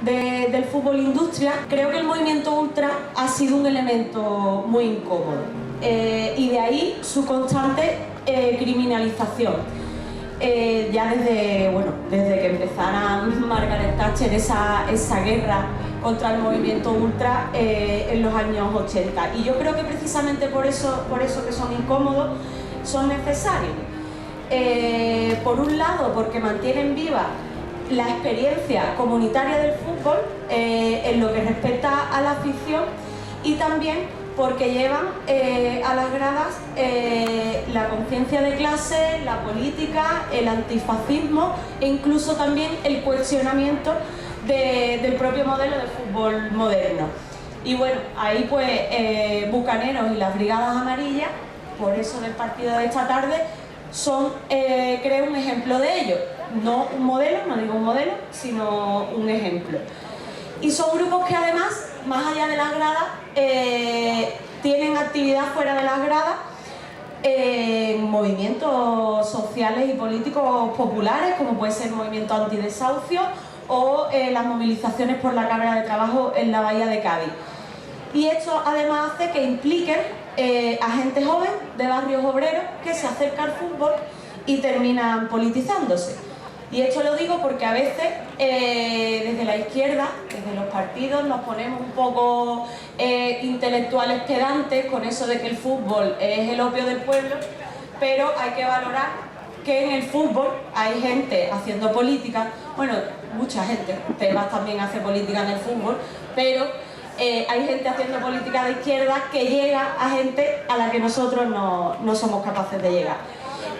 del fútbol industria, creo que el movimiento ultra ha sido un elemento muy incómodo y de ahí su constante criminalización. Ya desde que empezara Margaret Thatcher esa guerra contra el movimiento ultra en los años 80. Y yo creo que precisamente por eso que son incómodos, son necesarios. Por un lado, porque mantienen viva la experiencia comunitaria del fútbol en lo que respecta a la afición, y también porque llevan a las gradas la conciencia de clase, la política, el antifascismo e incluso también el cuestionamiento del propio modelo de fútbol moderno. Y bueno, ahí pues Bucaneros y las Brigadas Amarillas, por eso del partido de esta tarde, son creo un ejemplo de ello. No un modelo, no digo un modelo, sino un ejemplo. Y son grupos que además, más allá de las gradas, tienen actividad fuera de las gradas en movimientos sociales y políticos populares, como puede ser el movimiento antidesahucio o las movilizaciones por la carga de trabajo en la bahía de Cádiz. Y esto además hace que impliquen a gente joven de barrios obreros que se acerca al fútbol y terminan politizándose. Y esto lo digo porque a veces desde la izquierda, desde los partidos, nos ponemos un poco intelectuales pedantes con eso de que el fútbol es el opio del pueblo, pero hay que valorar que en el fútbol hay gente haciendo política, bueno, mucha gente, Tebas también hace política en el fútbol, pero hay gente haciendo política de izquierda que llega a gente a la que nosotros no somos capaces de llegar.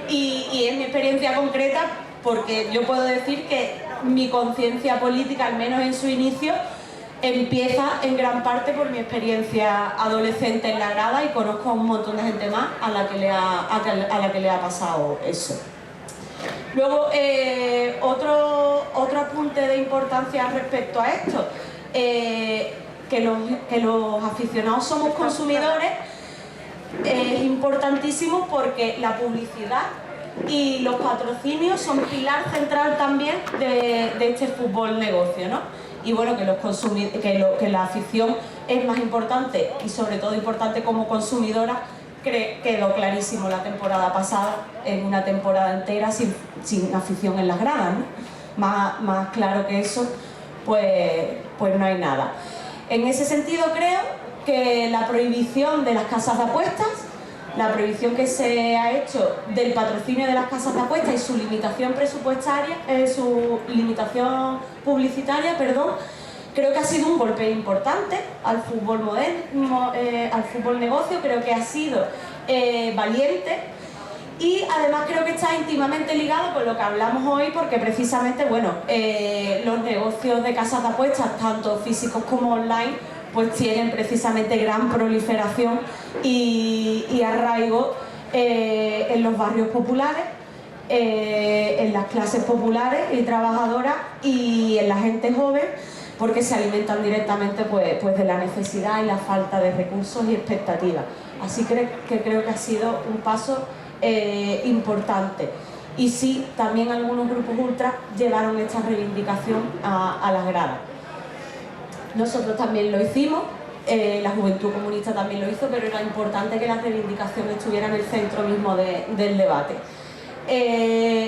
Y en mi experiencia concreta, porque yo puedo decir que mi conciencia política, al menos en su inicio, empieza en gran parte por mi experiencia adolescente en la grada, y conozco a un montón de gente más a la que le ha pasado eso. Luego, otro apunte de importancia respecto a esto, que los aficionados somos consumidores, es importantísimo porque la publicidad y los patrocinios son pilar central también de este fútbol negocio, ¿no? Y bueno, que la afición es más importante, y sobre todo importante como consumidora, quedó clarísimo la temporada pasada, en una temporada entera sin afición en las gradas, ¿no? Más claro que eso, pues no hay nada. En ese sentido creo que la prohibición de las casas de apuestas, la prohibición que se ha hecho del patrocinio de las casas de apuestas y su limitación presupuestaria, su limitación publicitaria, perdón, creo que ha sido un golpe importante al fútbol moderno, al fútbol negocio. Creo que ha sido valiente, y además creo que está íntimamente ligado con lo que hablamos hoy, porque precisamente, bueno, los negocios de casas de apuestas, tanto físicos como online, pues tienen precisamente gran proliferación y arraigo en los barrios populares, en las clases populares y trabajadoras y en la gente joven, porque se alimentan directamente pues de la necesidad y la falta de recursos y expectativas. Así que creo que ha sido un paso importante. Y sí, también algunos grupos ultras llevaron esta reivindicación a las gradas. Nosotros también lo hicimos, la Juventud Comunista también lo hizo, pero era importante que la reivindicación estuviera en el centro mismo del debate.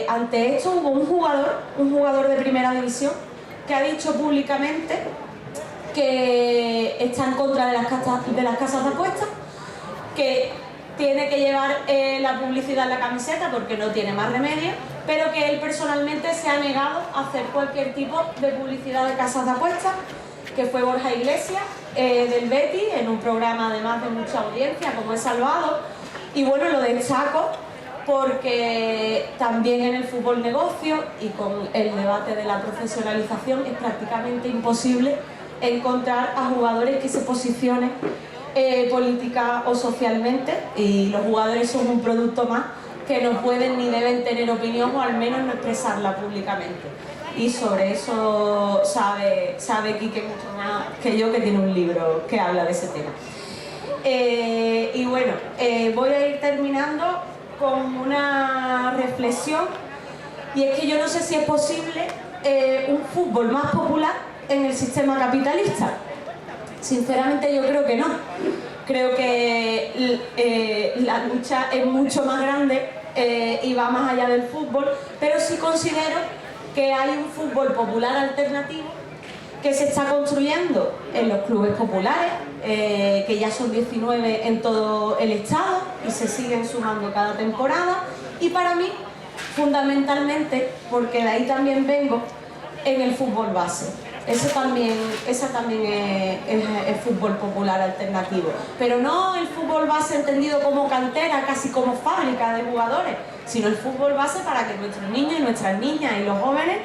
Ante esto hubo un jugador de primera división, que ha dicho públicamente que está en contra de las casas de apuestas, que tiene que llevar la publicidad en la camiseta porque no tiene más remedio, pero que él personalmente se ha negado a hacer cualquier tipo de publicidad de casas de apuestas, que fue Borja Iglesias del Betis, en un programa además de mucha audiencia como es Salvado. Y bueno, lo destaco porque también en el fútbol negocio y con el debate de la profesionalización es prácticamente imposible encontrar a jugadores que se posicionen política o socialmente, y los jugadores son un producto más que no pueden ni deben tener opinión, o al menos no expresarla públicamente. Y sobre eso sabe Quique mucho más que yo, que tiene un libro que habla de ese tema. Y bueno, voy a ir terminando con una reflexión, y es que yo no sé si es posible un fútbol más popular en el sistema capitalista? Sinceramente yo creo que no. Creo que la lucha es mucho más grande y va más allá del fútbol, pero sí considero que hay un fútbol popular alternativo que se está construyendo en los clubes populares, que ya son 19 en todo el estado y se siguen sumando cada temporada, y para mí, fundamentalmente, porque de ahí también vengo, en el fútbol base. Ese también es el fútbol popular alternativo, pero no el fútbol base entendido como cantera, casi como fábrica de jugadores, sino el fútbol base para que nuestros niños y nuestras niñas y los jóvenes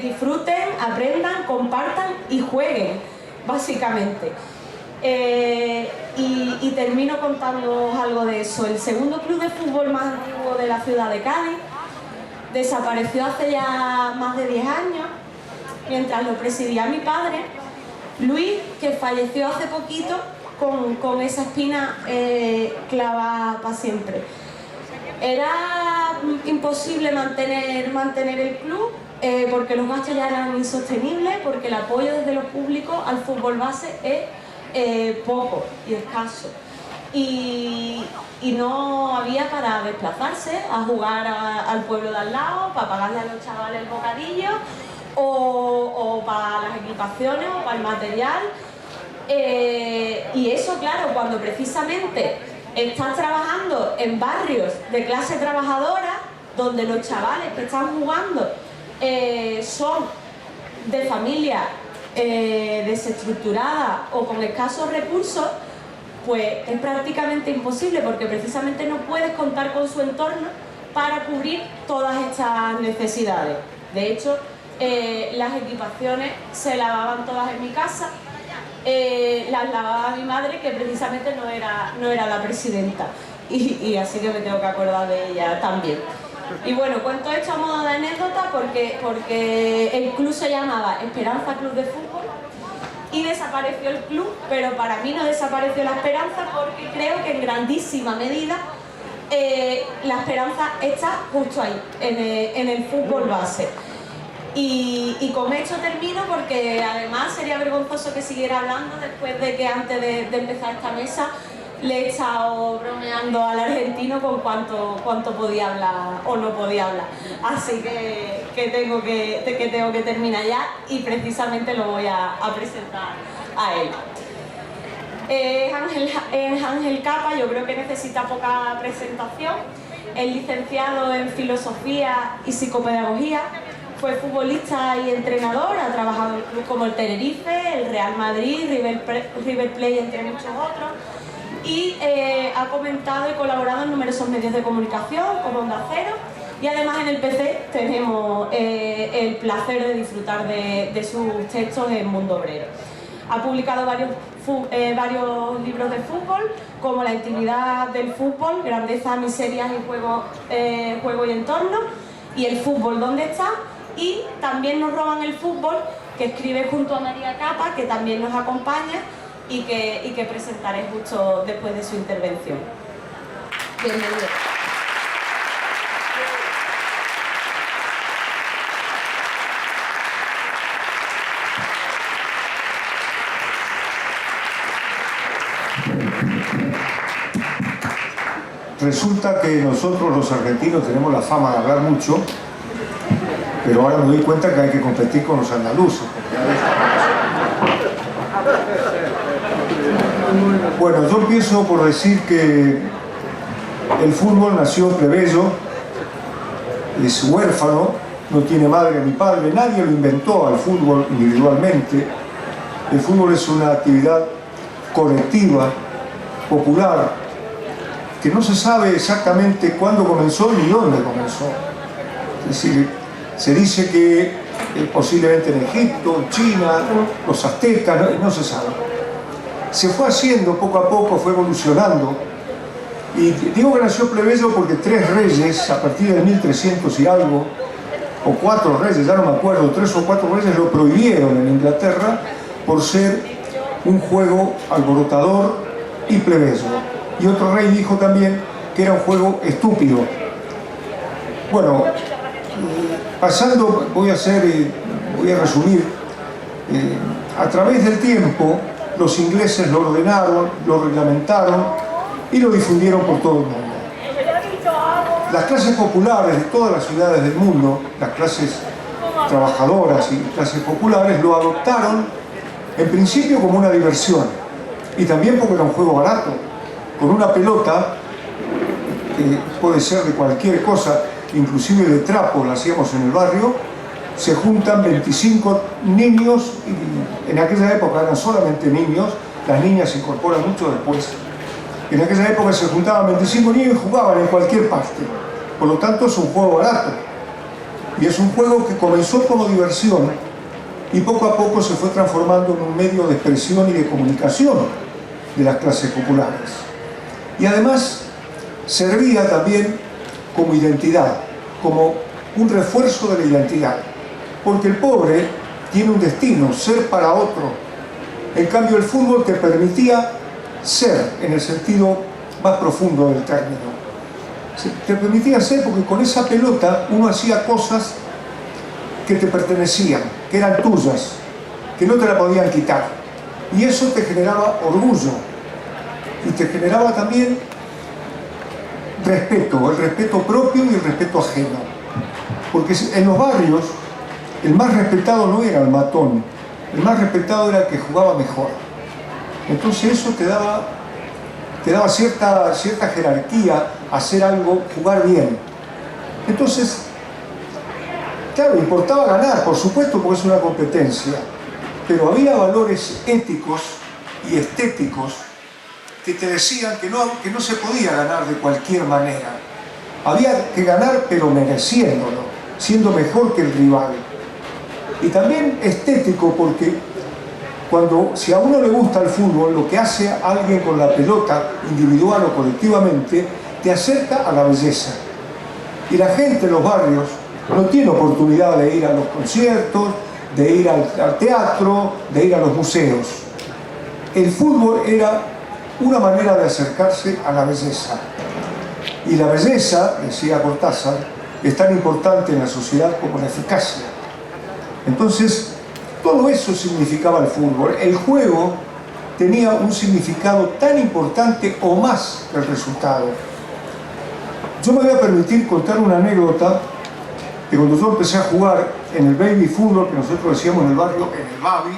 disfruten, aprendan, compartan y jueguen, básicamente. Y termino contándoos algo de eso. El segundo club de fútbol más antiguo de la ciudad de Cádiz desapareció hace ya más de 10 años, mientras lo presidía mi padre, Luis, que falleció hace poquito con esa espina clavada para siempre. Era imposible mantener el club porque los gastos ya eran insostenibles, porque el apoyo desde los públicos al fútbol base es poco y escaso. Y no había para desplazarse a jugar al pueblo de al lado, para pagarle a los chavales el bocadillo, o para las equipaciones, o para el material. Y eso, claro, cuando precisamente estás trabajando en barrios de clase trabajadora, donde los chavales que están jugando son de familia desestructurada o con escasos recursos, pues es prácticamente imposible, porque precisamente no puedes contar con su entorno para cubrir todas estas necesidades. De hecho, las equipaciones se lavaban todas en mi casa, las lavaba mi madre, que precisamente no era la presidenta, y así que me tengo que acordar de ella también. Y bueno, cuento esto a modo de anécdota porque el club se llamaba Esperanza Club de Fútbol y desapareció el club, pero para mí no desapareció la esperanza, porque creo que en grandísima medida la esperanza está justo ahí, en el fútbol base. Y con esto termino, porque además sería vergonzoso que siguiera hablando después de que antes de empezar esta mesa le he estado bromeando al argentino con cuánto podía hablar o no podía hablar. Así que tengo que terminar ya, y precisamente lo voy a presentar a él. Es Ángel Capa, yo creo que necesita poca presentación. Es licenciado en Filosofía y Psicopedagogía. Fue futbolista y entrenador, ha trabajado en clubes como el Tenerife, el Real Madrid, River Plate, entre muchos otros. Y ha comentado y colaborado en numerosos medios de comunicación, como Onda Cero, y además en el PC tenemos el placer de disfrutar de sus textos en Mundo Obrero. Ha publicado varios libros de fútbol, como La intimidad del fútbol, Grandeza, miserias y juego y entorno, y El fútbol, ¿dónde está? Y También nos roban el fútbol, que escribe junto a María Capa, que también nos acompaña y que presentaré justo después de su intervención. Bienvenido. Resulta que nosotros los argentinos tenemos la fama de hablar mucho, pero ahora me doy cuenta que hay que competir con los andaluces. Bueno, yo empiezo por decir que el fútbol nació plebeyo, es huérfano, no tiene madre ni padre, nadie lo inventó al fútbol individualmente. El fútbol es una actividad colectiva, popular, que no se sabe exactamente cuándo comenzó ni dónde comenzó. Es decir, se dice que posiblemente en Egipto, China, los aztecas, no se sabe. Se fue haciendo poco a poco, fue evolucionando. Y digo que nació plebeyo porque 3 reyes, a partir de 1300 y algo, o 4 reyes, ya no me acuerdo, 3 o 4 reyes lo prohibieron en Inglaterra por ser un juego alborotador y plebeyo. Y otro rey dijo también que era un juego estúpido. Bueno, pasando, voy a resumir. A través del tiempo, los ingleses lo ordenaron, lo reglamentaron y lo difundieron por todo el mundo. Las clases populares de todas las ciudades del mundo, las clases trabajadoras y clases populares, lo adoptaron en principio como una diversión y también porque era un juego barato, con una pelota que puede ser de cualquier cosa, inclusive de trapo, la hacíamos en el barrio. Se juntan 25 niños, y en aquella época eran solamente niños, las niñas se incorporan mucho después. En aquella época se juntaban 25 niños y jugaban en cualquier parte. Por lo tanto es un juego barato. Y es un juego que comenzó como diversión y poco a poco se fue transformando en un medio de expresión y de comunicación de las clases populares. Y además servía también como identidad, como un refuerzo de la identidad. Porque el pobre tiene un destino, ser para otro. En cambio el fútbol te permitía ser, en el sentido más profundo del término. Te permitía ser porque con esa pelota uno hacía cosas que te pertenecían, que eran tuyas, que no te la podían quitar. Y eso te generaba orgullo y te generaba también respeto, el respeto propio y el respeto ajeno. Porque en los barrios el más respetado no era el matón, el más respetado era el que jugaba mejor. Entonces eso te daba cierta jerarquía, hacer algo, jugar bien. Entonces, claro, importaba ganar, por supuesto, porque es una competencia, pero había valores éticos y estéticos que te decían que no se podía ganar de cualquier manera. Había que ganar, pero mereciéndolo, siendo mejor que el rival. Y también estético, porque si a uno le gusta el fútbol, lo que hace a alguien con la pelota, individual o colectivamente, te acerca a la belleza. Y la gente en los barrios no tiene oportunidad de ir a los conciertos, de ir al teatro, de ir a los museos. El fútbol era una manera de acercarse a la belleza. Y la belleza, decía Cortázar, es tan importante en la sociedad como la eficacia. Entonces, todo eso significaba el fútbol. El juego tenía un significado tan importante o más que el resultado. Yo me voy a permitir contar una anécdota que cuando yo empecé a jugar en el baby fútbol, que nosotros decíamos en el barrio, en el Babi,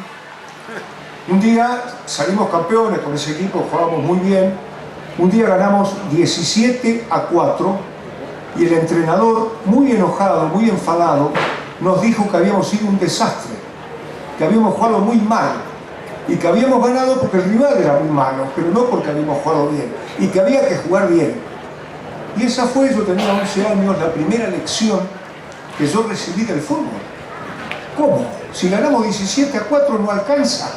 un día salimos campeones con ese equipo, jugábamos muy bien. Un día ganamos 17-4 y el entrenador, muy enojado, muy enfadado, nos dijo que habíamos sido un desastre, que habíamos jugado muy mal y que habíamos ganado porque el rival era muy malo, pero no porque habíamos jugado bien, y que había que jugar bien. Y esa fue, yo tenía 11 años, la primera lección que yo recibí del fútbol. ¿Cómo? Si ganamos 17-4 no alcanza.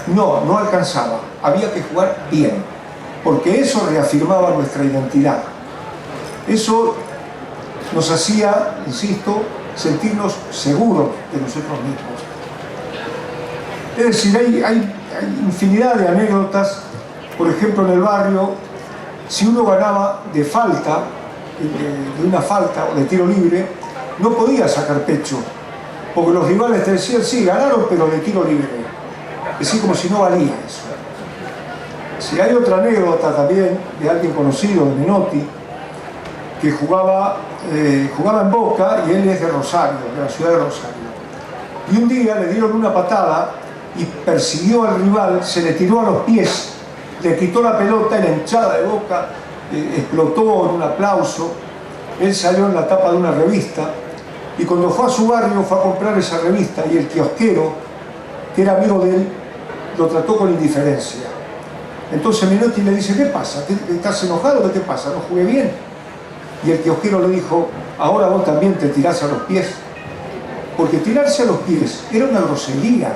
No, no alcanzaba, había que jugar bien, porque eso reafirmaba nuestra identidad. Eso nos hacía, insisto, sentirnos seguros de nosotros mismos. Es decir, hay infinidad de anécdotas. Por ejemplo, en el barrio, si uno ganaba de falta, de una falta o de tiro libre, no podía sacar pecho, porque los rivales te decían, sí, ganaron, pero de tiro libre. Es decir, como si no valía eso. Si hay otra anécdota también de alguien conocido, de Menotti, que jugaba en Boca, y él es de Rosario, de la ciudad de Rosario. Y un día le dieron una patada y persiguió al rival, se le tiró a los pies, le quitó la pelota y la hinchada de Boca explotó en un aplauso. Él salió en la tapa de una revista y cuando fue a su barrio fue a comprar esa revista y el kiosquero, que era amigo de él, lo trató con indiferencia. Entonces Menotti le dice, ¿qué pasa? ¿Estás enojado? ¿Qué te pasa? ¿No jugué bien? Y el kiosquero le dijo, ahora vos también te tirás a los pies. Porque tirarse a los pies era una grosería.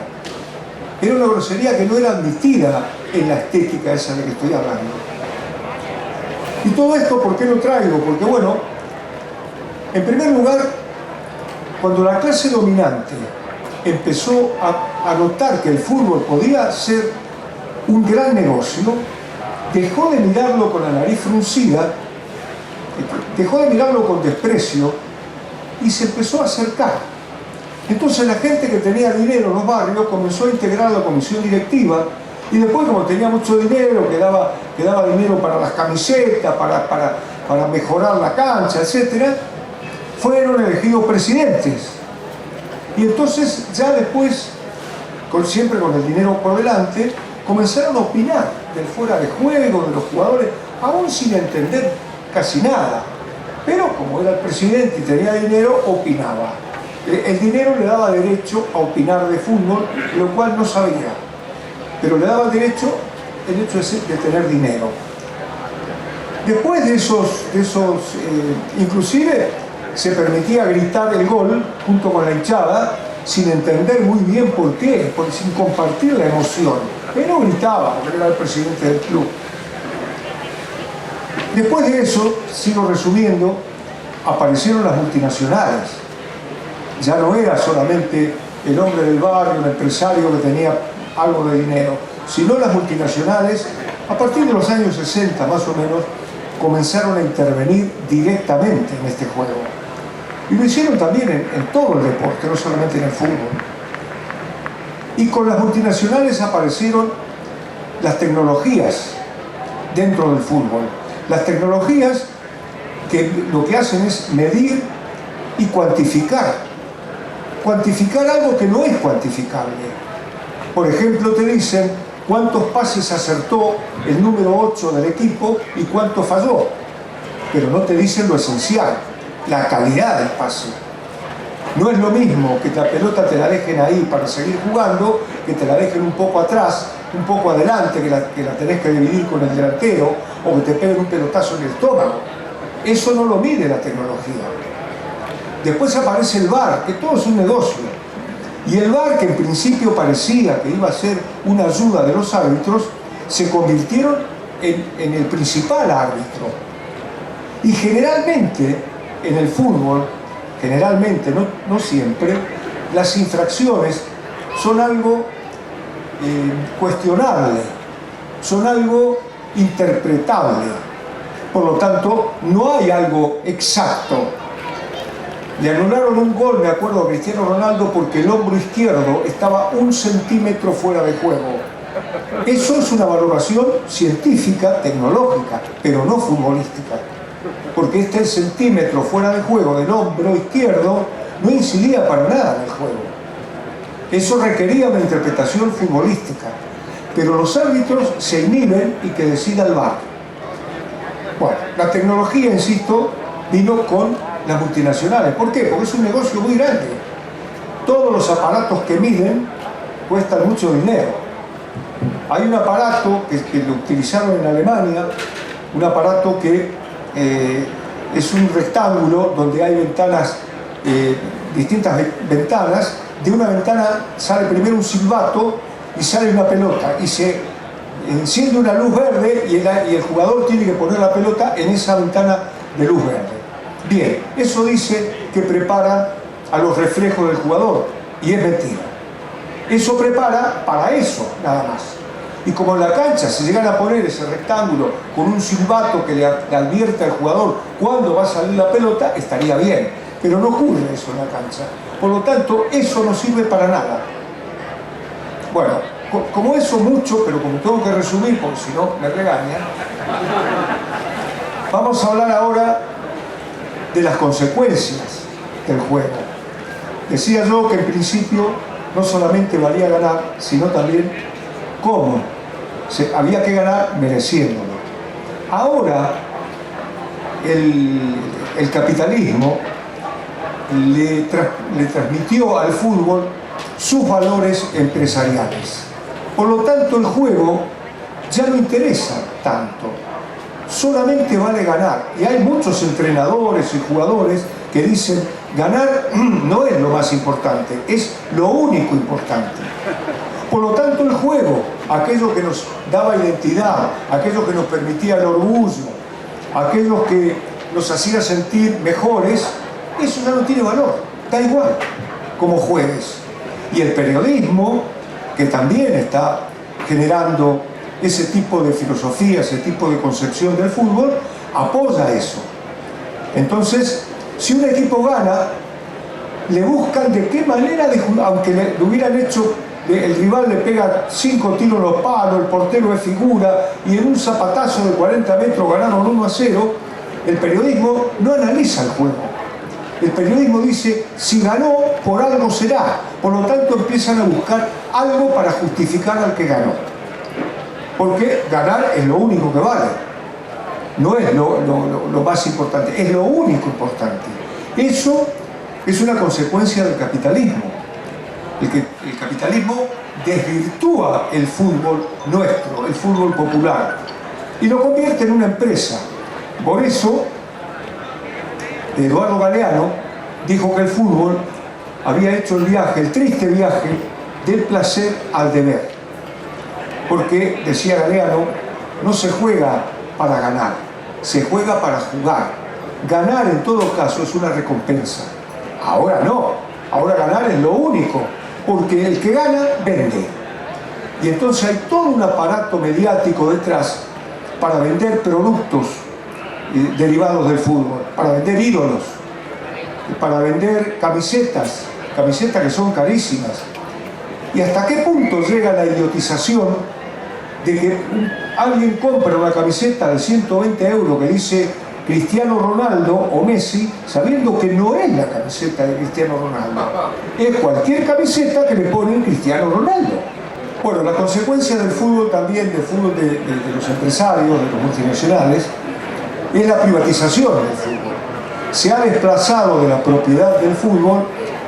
Era una grosería que no era admitida en la estética esa de que estoy hablando. Y todo esto, ¿por qué lo traigo? Porque bueno, en primer lugar, cuando la clase dominante empezó a notar que el fútbol podía ser un gran negocio, dejó de mirarlo con la nariz fruncida, dejó de mirarlo con desprecio y se empezó a acercar. Entonces la gente que tenía dinero en los barrios comenzó a integrar la comisión directiva, y después, como tenía mucho dinero, quedaba dinero para las camisetas, para mejorar la cancha, etc., fueron elegidos presidentes. Y entonces ya después, siempre con el dinero por delante, comenzaron a opinar del fuera de juego, de los jugadores, aún sin entender casi nada. Pero como era el presidente y tenía dinero, opinaba. El dinero le daba derecho a opinar de fútbol, lo cual no sabía. Pero le daba derecho el hecho de tener dinero. Después de esos inclusive se permitía gritar el gol junto con la hinchada, sin entender muy bien por qué, sin compartir la emoción. Pero gritaba, porque era el presidente del club. Después de eso, sigo resumiendo, aparecieron las multinacionales. Ya no era solamente el hombre del barrio, el empresario que tenía algo de dinero, sino las multinacionales, a partir de los años 60 más o menos, comenzaron a intervenir directamente en este juego. Y lo hicieron también en todo el deporte, no solamente en el fútbol. Y con las multinacionales aparecieron las tecnologías dentro del fútbol. Las tecnologías que lo que hacen es medir y cuantificar. Cuantificar algo que no es cuantificable. Por ejemplo, te dicen cuántos pases acertó el número 8 del equipo y cuánto falló. Pero no te dicen lo esencial, la calidad del pase. No es lo mismo que la pelota te la dejen ahí para seguir jugando, que te la dejen un poco atrás, un poco adelante, que la tenés que dividir con el delantero, o que te peguen un pelotazo en el estómago. Eso no lo mide la tecnología. Después aparece el VAR, que todo es un negocio. Y el VAR, que en principio parecía que iba a ser una ayuda de los árbitros, se convirtieron en el principal árbitro. Y generalmente, en el fútbol, generalmente, no siempre, las infracciones son algo cuestionable, son algo interpretable. Por lo tanto, no hay algo exacto. Le anularon un gol, me acuerdo, a Cristiano Ronaldo porque el hombro izquierdo estaba 1 centímetro fuera de juego. Eso es una valoración científica, tecnológica, pero no futbolística. Porque este centímetro fuera de juego del hombro izquierdo no incidía para nada en el juego. Eso requería una interpretación futbolística. Pero los árbitros se inhiben y que decida el VAR. Bueno, la tecnología, insisto, vino con las multinacionales. ¿Por qué? Porque es un negocio muy grande. Todos los aparatos que miden cuestan mucho dinero. Hay un aparato que lo utilizaron en Alemania, un aparato que es un rectángulo donde hay ventanas, distintas ventanas. De una ventana sale primero un silbato y sale una pelota y se enciende una luz verde y el jugador tiene que poner la pelota en esa ventana de luz verde. Bien, eso dice que prepara a los reflejos del jugador, y es mentira. Eso prepara para eso, nada más. Y como en la cancha se llegan a poner ese rectángulo con un silbato que le advierte al jugador cuándo va a salir la pelota, estaría bien. Pero no ocurre eso en la cancha. Por lo tanto, eso no sirve para nada. Bueno, como eso mucho, pero como tengo que resumir, porque si no me regañan, vamos a hablar ahora de las consecuencias del juego. Decía yo que en principio no solamente valía ganar, sino también cómo. Había que ganar mereciéndolo. Ahora, el capitalismo le transmitió al fútbol sus valores empresariales. Por lo tanto, el juego ya no interesa tanto. Solamente vale ganar. Y hay muchos entrenadores y jugadores que dicen, ganar no es lo más importante, es lo único importante. Por lo tanto, el juego, aquello que nos daba identidad, aquello que nos permitía el orgullo, aquello que nos hacía sentir mejores, eso ya no tiene valor, da igual como juegues. Y el periodismo, que también está generando ese tipo de filosofía, ese tipo de concepción del fútbol, apoya eso. Entonces, si un equipo gana, le buscan de qué manera, aunque le hubieran hecho, el rival le pega 5 tiros en los palos, el portero es figura, y en un zapatazo de 40 metros ganaron 1-0, el periodismo no analiza el juego. El periodismo dice, si ganó, por algo será. Por lo tanto, empiezan a buscar algo para justificar al que ganó. Porque ganar es lo único que vale. No es lo más importante, es lo único importante. Eso es una consecuencia del capitalismo. El capitalismo desvirtúa el fútbol nuestro, el fútbol popular, y lo convierte en una empresa. Por eso, Eduardo Galeano dijo que el fútbol había hecho el viaje, el triste viaje del placer al deber. Porque, decía Galeano, no se juega para ganar, se juega para jugar. Ganar en todo caso es una recompensa. Ahora no, ahora ganar es lo único, porque el que gana vende. Y entonces hay todo un aparato mediático detrás para vender productos derivados del fútbol, para vender ídolos, para vender camisetas que son carísimas. ¿Y hasta qué punto llega la idiotización de que alguien compra una camiseta de 120 euros que dice Cristiano Ronaldo o Messi, sabiendo que no es la camiseta de Cristiano Ronaldo? Es cualquier camiseta que le ponen Cristiano Ronaldo. Bueno, la consecuencia del fútbol también, del fútbol de los empresarios, de los multinacionales, es la privatización del fútbol. Se ha desplazado de la propiedad del fútbol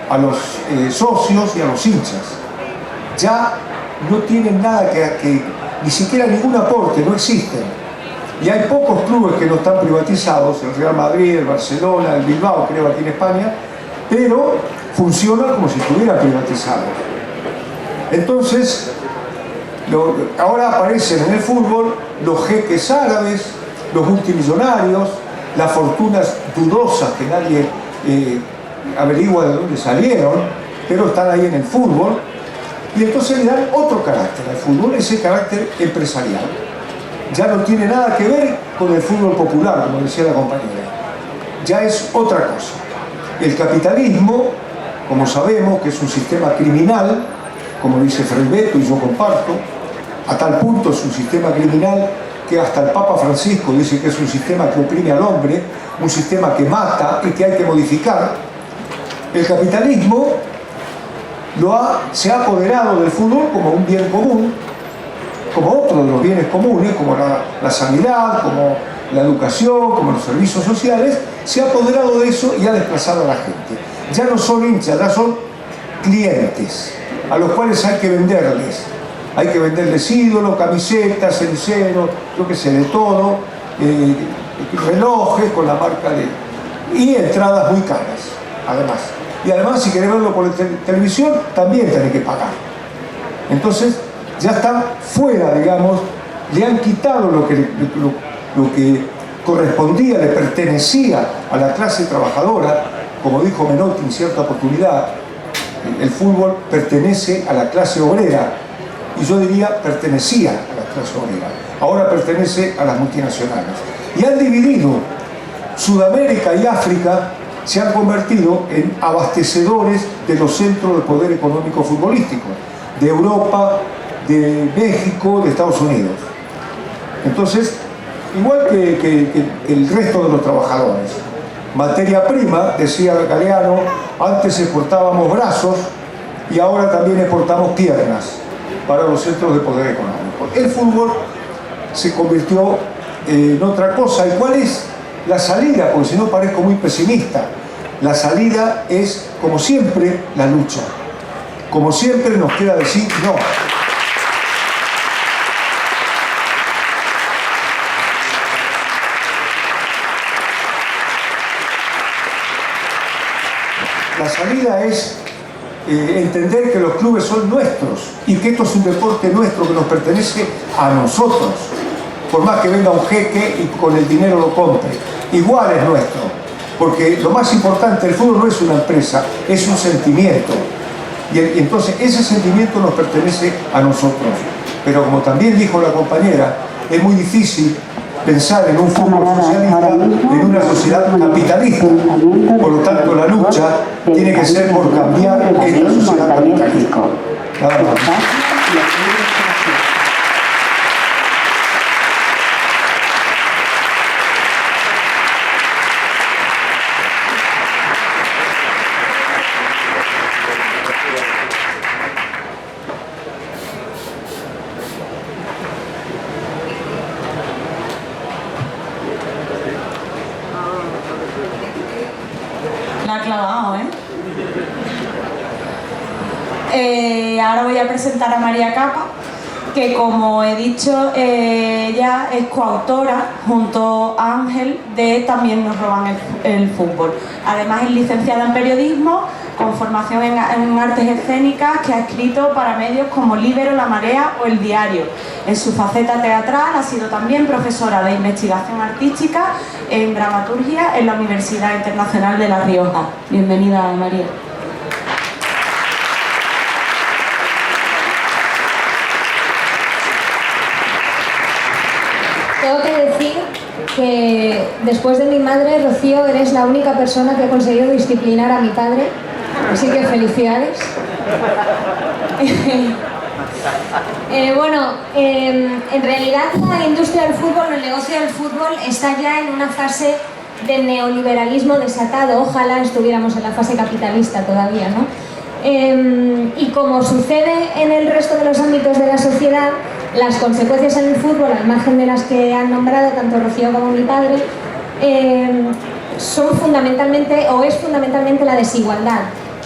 a los socios y a los hinchas. Ya no tienen nada que ni siquiera ningún aporte, no existen. Y hay pocos clubes que no están privatizados, el Real Madrid, el Barcelona, el Bilbao, creo, aquí en España, pero funcionan como si estuvieran privatizados. Entonces, ahora aparecen en el fútbol los jeques árabes, los multimillonarios, las fortunas dudosas que nadie averigua de dónde salieron, pero están ahí en el fútbol, y entonces le dan otro carácter al fútbol, ese carácter empresarial. Ya no tiene nada que ver con el fútbol popular, como decía la compañera. Ya es otra cosa. El capitalismo, como sabemos, que es un sistema criminal, como dice Frei Betto, y yo comparto, a tal punto es un sistema criminal que hasta el Papa Francisco dice que es un sistema que oprime al hombre, un sistema que mata y que hay que modificar. El capitalismo se ha apoderado del fútbol como un bien común, como otro de los bienes comunes, como la sanidad, como la educación, como los servicios sociales. Se ha apoderado de eso y ha desplazado a la gente. Ya no son hinchas, ya son clientes, a los cuales hay que venderles. Hay que venderles ídolos, camisetas, enceros, yo qué sé, de todo, relojes con la marca y entradas muy caras, además. Y además, si querés verlo por televisión, también tenés que pagar. Entonces, ya están fuera, digamos, le han quitado lo que correspondía, le pertenecía a la clase trabajadora, como dijo Menotti en cierta oportunidad. El fútbol pertenece a la clase obrera, y yo diría pertenecía a la clase obrera, ahora pertenece a las multinacionales. Y han dividido Sudamérica y África, se han convertido en abastecedores de los centros de poder económico futbolístico, de Europa, de México, de Estados Unidos. Entonces, igual que el resto de los trabajadores, materia prima, decía Galeano, antes exportábamos brazos y ahora también exportamos piernas para los centros de poder económico. El fútbol se convirtió en otra cosa. ¿Y cuál es la salida? Porque si no parezco muy pesimista. La salida es, como siempre, la lucha. Como siempre nos queda decir no. La salida es entender que los clubes son nuestros y que esto es un deporte nuestro que nos pertenece a nosotros. Por más que venga un jeque y con el dinero lo compre, igual es nuestro. Porque lo más importante, el fútbol no es una empresa, es un sentimiento. Y entonces ese sentimiento nos pertenece a nosotros. Pero como también dijo la compañera, es muy difícil pensar en un fútbol socialista en una sociedad capitalista. Por lo tanto, la lucha tiene que ser por cambiar esta sociedad capitalista. Nada más. La ha clavado, ahora voy a presentar a María Capa, que como he dicho, ella es coautora junto a Ángel de También nos roban el fútbol. Además es licenciada en periodismo con formación en artes escénicas, que ha escrito para medios como Libero, La Marea o El Diario. En su faceta teatral ha sido también profesora de investigación artística en dramaturgia en la Universidad Internacional de La Rioja. Bienvenida, María. Tengo que decir que después de mi madre, Rocío, eres la única persona que ha conseguido disciplinar a mi padre, así que felicidades. En realidad la industria del fútbol, el negocio del fútbol está ya en una fase de neoliberalismo desatado. Ojalá estuviéramos en la fase capitalista todavía, ¿no? Y como sucede en el resto de los ámbitos de la sociedad, las consecuencias en el fútbol, al margen de las que han nombrado tanto Rocío como mi padre, son fundamentalmente, o es fundamentalmente la desigualdad.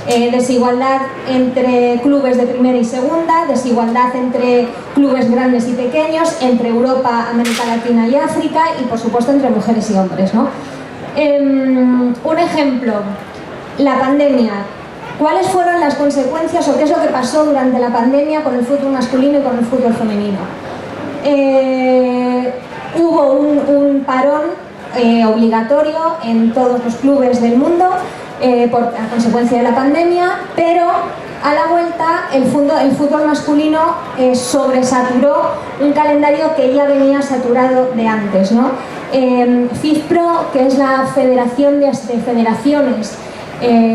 Desigualdad entre clubes de primera y segunda, desigualdad entre clubes grandes y pequeños, entre Europa, América Latina y África y por supuesto entre mujeres y hombres, ¿no? Un ejemplo, la pandemia. ¿Cuáles fueron las consecuencias o qué es lo que pasó durante la pandemia con el fútbol masculino y con el fútbol femenino? Hubo un parón obligatorio en todos los clubes del mundo a consecuencia de la pandemia, pero a la vuelta el fútbol masculino sobresaturó un calendario que ya venía saturado de antes, ¿no? FIFPro, que es la Federación de Federaciones,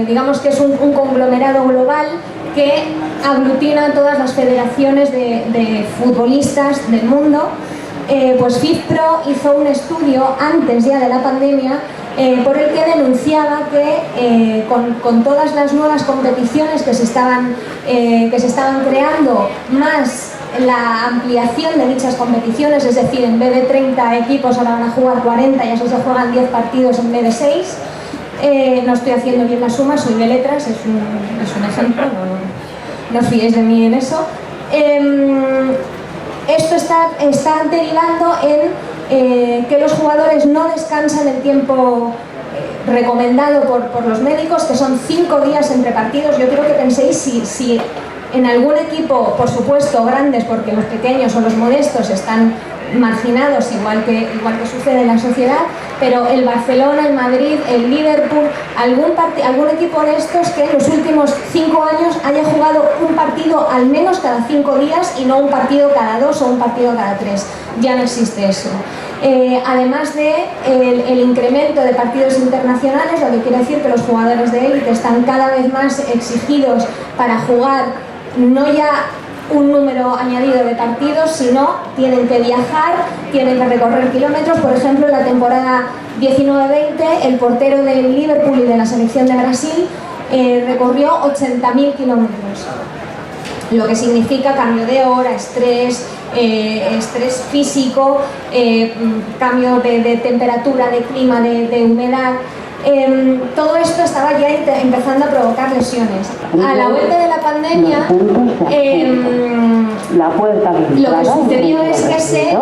digamos que es un conglomerado global que aglutina todas las federaciones de futbolistas del mundo. Pues FIFPro hizo un estudio antes ya de la pandemia por el que denunciaba que con todas las nuevas competiciones que se estaban creando, más la ampliación de dichas competiciones, es decir, en vez de 30 equipos ahora van a jugar 40 y así se juegan 10 partidos en vez de 6. No estoy haciendo bien la suma, soy de letras, es un ejemplo, no os fiéis de mí en eso. Esto está derivando en que los jugadores no descansan el tiempo recomendado por los médicos, que son 5 días entre partidos. Yo quiero que penséis si en algún equipo, por supuesto grandes, porque los pequeños o los modestos están marginados, igual que sucede en la sociedad, pero el Barcelona, el Madrid, el Liverpool, algún equipo de estos que en los últimos 5 años haya jugado un partido al menos cada 5 días y no un partido cada 2 o un partido cada 3. Ya no existe eso. Además del incremento de partidos internacionales, lo que quiere decir que los jugadores de élite están cada vez más exigidos para jugar no ya un número añadido de partidos, sino tienen que viajar, tienen que recorrer kilómetros. Por ejemplo, en la temporada 19-20, el portero del Liverpool y de la selección de Brasil recorrió 80.000 kilómetros, lo que significa cambio de hora, estrés físico, cambio de temperatura, de clima, de humedad. Todo esto estaba ya empezando a provocar lesiones. A la vuelta de la pandemia, lo que sucedió es que se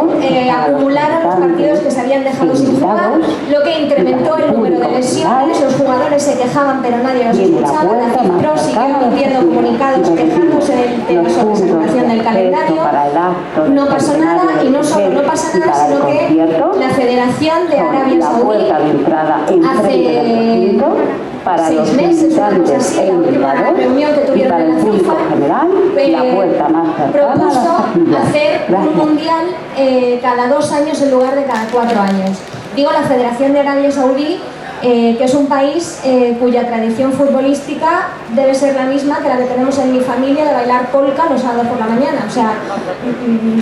acumularon los partidos que se habían dejado sin jugar, lo que incrementó el número de lesiones. Los jugadores se quejaban pero nadie los escuchaba. La FIFPro siguió emitiendo comunicados quejándose de la sobresaturación del calendario. No pasó nada, y no solo no pasa nada, sino que la Federación de Arabia Saudí para 6 los meses, una cosa visitantes así, e la última invitados reunión que y tuvieron para en el la público FIFA, general, la puerta más cercana a las propuso taquillas. hacer un Gracias. mundial cada 2 años en lugar de cada 4 años. Digo la Federación de Arabia Saudí, que es un país cuya tradición futbolística debe ser la misma que la que tenemos en mi familia de bailar polka los sábados por la mañana. O sea,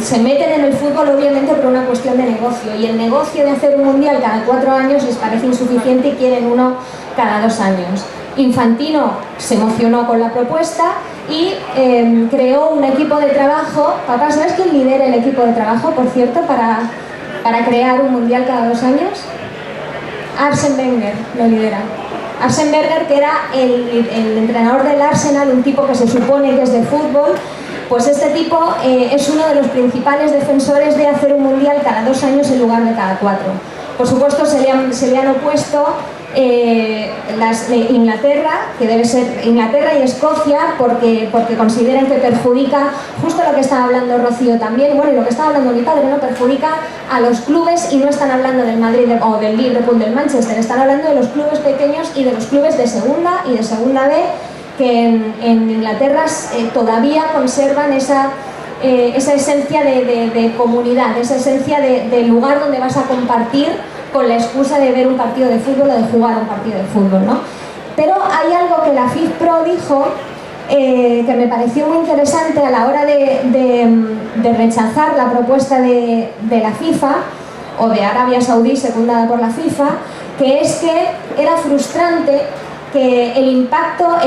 se meten en el fútbol obviamente por una cuestión de negocio, y el negocio de hacer un mundial cada 4 años les parece insuficiente y quieren uno cada 2 años. Infantino se emocionó con la propuesta y creó un equipo de trabajo. Papá, ¿sabes quién lidera el equipo de trabajo, por cierto, para crear un mundial cada 2 años? Arsène Wenger lo lidera. Arsène Wenger, que era el entrenador del Arsenal, un tipo que se supone que es de fútbol, pues este tipo es uno de los principales defensores de hacer un mundial cada 2 años en lugar de cada 4. Por supuesto se le han opuesto Inglaterra, que debe ser Inglaterra y Escocia, porque consideran que perjudica, justo lo que estaba hablando Rocío también, bueno, y lo que estaba hablando mi padre, ¿no? Perjudica a los clubes, y no están hablando del Madrid o del Liverpool, del Manchester, están hablando de los clubes pequeños y de los clubes de segunda y de segunda B, que en Inglaterra todavía conservan esa esencia de comunidad, esa esencia de lugar donde vas a compartir con la excusa de ver un partido de fútbol o de jugar un partido de fútbol, ¿no? Pero hay algo que la FIFPro dijo que me pareció muy interesante a la hora de rechazar la propuesta de la FIFA, o de Arabia Saudí secundada por la FIFA, que es que era frustrante que el impacto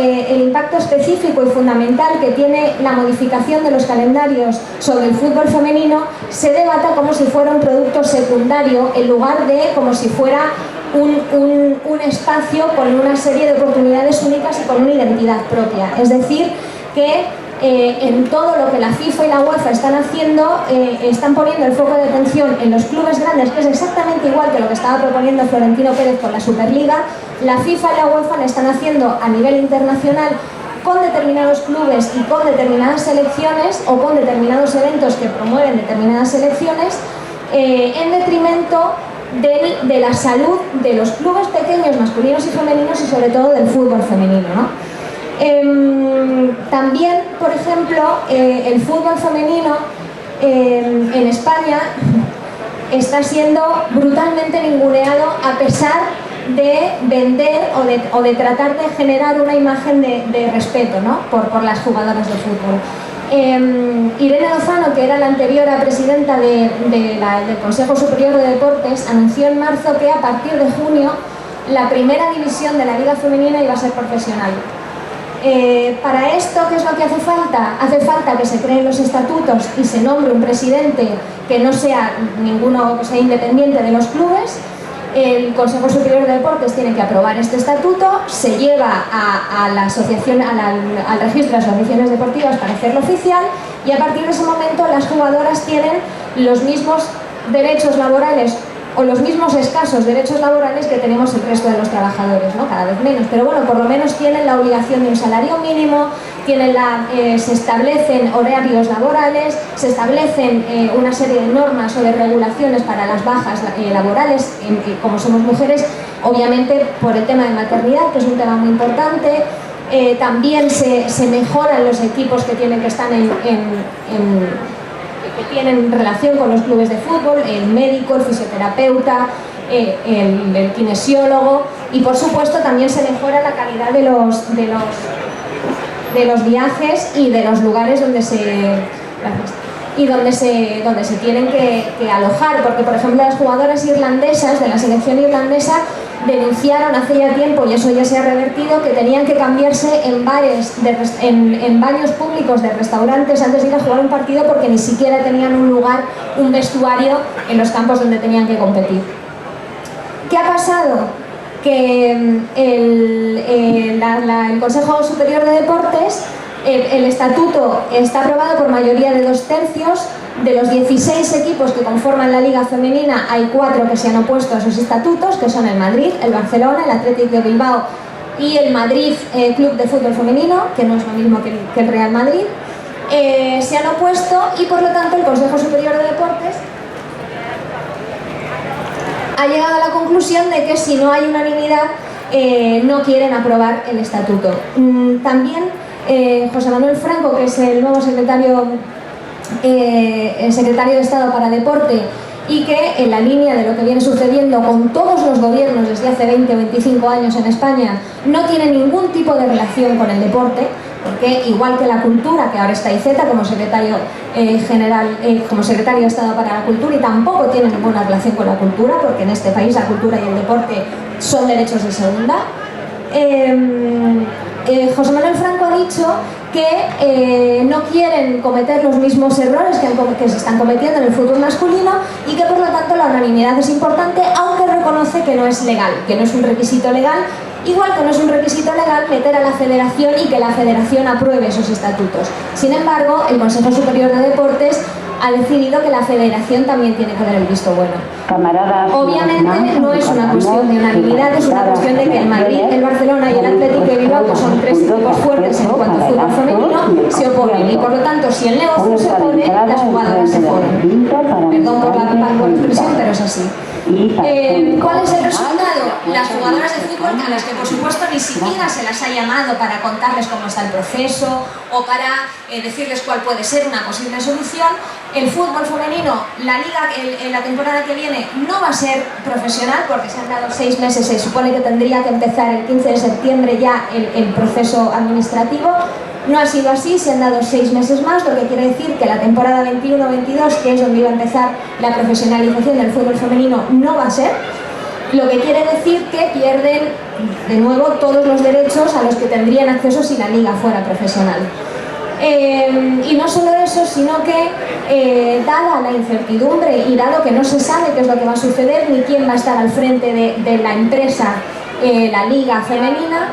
específico y fundamental que tiene la modificación de los calendarios sobre el fútbol femenino se debata como si fuera un producto secundario, en lugar de como si fuera un espacio con una serie de oportunidades únicas y con una identidad propia. Es decir, que en todo lo que la FIFA y la UEFA están haciendo, están poniendo el foco de atención en los clubes grandes, que es exactamente igual que lo que estaba proponiendo Florentino Pérez con la Superliga. La FIFA y la UEFA lo están haciendo a nivel internacional con determinados clubes y con determinadas selecciones, o con determinados eventos que promueven determinadas selecciones, en detrimento de la salud de los clubes pequeños, masculinos y femeninos, y sobre todo del fútbol femenino, ¿no? También, por ejemplo, el fútbol femenino en España está siendo brutalmente ninguneado, a pesar de vender o de tratar de generar una imagen de respeto, ¿no? por las jugadoras de fútbol. Irene Lozano, que era la anterior presidenta del Consejo Superior de Deportes, anunció en marzo que a partir de junio la primera división de la Liga Femenina iba a ser profesional. Para esto, ¿qué es lo que hace falta? Hace falta que se creen los estatutos y se nombre un presidente que no sea ninguno, que sea independiente de los clubes. El Consejo Superior de Deportes tiene que aprobar este estatuto, se lleva a la asociación, al registro de asociaciones deportivas para hacerlo oficial, y a partir de ese momento las jugadoras tienen los mismos derechos laborales, o los mismos escasos derechos laborales que tenemos el resto de los trabajadores, ¿no? Cada vez menos, pero bueno, por lo menos tienen la obligación de un salario mínimo, se establecen horarios laborales, se establecen una serie de normas o de regulaciones para las bajas laborales, como somos mujeres, obviamente por el tema de maternidad, que es un tema muy importante. También se mejoran los equipos que tienen que estar que tienen relación con los clubes de fútbol, el médico, el fisioterapeuta, el kinesiólogo, y por supuesto también se mejora la calidad de los viajes y de los lugares donde se tienen que alojar, porque por ejemplo las jugadoras irlandesas de la selección irlandesa denunciaron hace ya tiempo, y eso ya se ha revertido, que tenían que cambiarse en baños públicos de restaurantes antes de ir a jugar un partido, porque ni siquiera tenían un lugar, un vestuario en los campos donde tenían que competir. ¿Qué ha pasado? Que el Consejo Superior de Deportes, el estatuto está aprobado por mayoría de 2/3. De los 16 equipos que conforman la Liga Femenina, hay 4 que se han opuesto a esos estatutos, que son el Madrid, el Barcelona, el Athletic de Bilbao y el Madrid Club de Fútbol Femenino, que no es lo mismo que el Real Madrid. Se han opuesto, y por lo tanto el Consejo Superior de Deportes ha llegado a la conclusión de que si no hay unanimidad no quieren aprobar el estatuto. También José Manuel Franco, que es el nuevo secretario de Estado para Deporte, y que en la línea de lo que viene sucediendo con todos los gobiernos desde hace 20 o 25 años en España, no tiene ningún tipo de relación con el deporte, porque igual que la cultura, que ahora está Iceta como secretario como secretario de Estado para la Cultura, y tampoco tiene ninguna relación con la cultura, porque en este país la cultura y el deporte son derechos de segunda. José Manuel Franco ha dicho que no quieren cometer los mismos errores que se están cometiendo en el fútbol masculino y que por lo tanto la unanimidad es importante, aunque reconoce que no es legal, que no es un requisito legal, igual que no es un requisito legal meter a la federación y que la federación apruebe esos estatutos. Sin embargo, el Consejo Superior de Deportes ha decidido que la federación también tiene que dar el visto bueno. Camaradas, obviamente no es una cuestión de unanimidad, es una cuestión de que el Madrid, el Barcelona y el Atlético de Bilbao, que son tres equipos fuertes en cuanto a fútbol femenino, se oponen, y por lo tanto si el negocio se opone, las jugadoras se oponen. Perdón por la expresión, pero es así. ¿Cuál es el resultado? Las jugadoras de fútbol, a las que por supuesto ni siquiera se las ha llamado para contarles cómo está el proceso o para decirles cuál puede ser una posible solución. El fútbol femenino, la liga en la temporada que viene no va a ser profesional porque se han dado 6 meses, se supone que tendría que empezar el 15 de septiembre ya el proceso administrativo. No ha sido así, se han dado 6 meses más, lo que quiere decir que la temporada 21-22, que es donde iba a empezar la profesionalización del fútbol femenino, no va a ser. Lo que quiere decir que pierden de nuevo todos los derechos a los que tendrían acceso si la liga fuera profesional. Y no solo eso, sino que dada la incertidumbre y dado que no se sabe qué es lo que va a suceder ni quién va a estar al frente de la empresa, la liga femenina,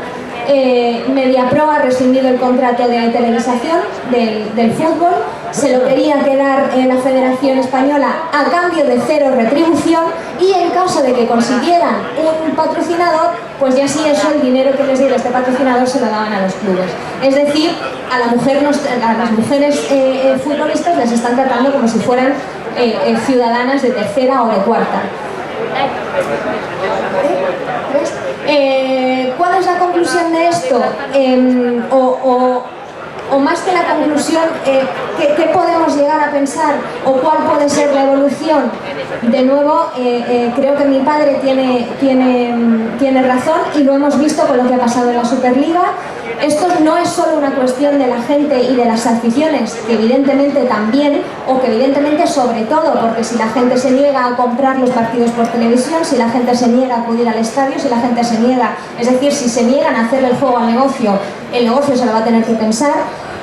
Mediapro ha rescindido el contrato de televisación del fútbol, se lo quería quedar la Federación Española a cambio de 0 retribución, y en caso de que consiguieran un patrocinador, pues ya sí, eso, el dinero que les diera este patrocinador se lo daban a los clubes. Es decir, a las mujeres futbolistas les están tratando como si fueran ciudadanas de tercera o de cuarta. ¿Cuál es la conclusión de esto? O más que la conclusión, ¿qué podemos llegar a pensar o cuál puede ser la evolución? De nuevo, creo que mi padre tiene razón, y lo hemos visto con lo que ha pasado en la Superliga. Esto no es solo una cuestión de la gente y de las aficiones, que evidentemente también, o que evidentemente sobre todo, porque si la gente se niega a comprar los partidos por televisión, si la gente se niega a acudir al estadio, si la gente se niega, es decir, si se niegan a hacer el juego al negocio, el negocio se lo va a tener que pensar,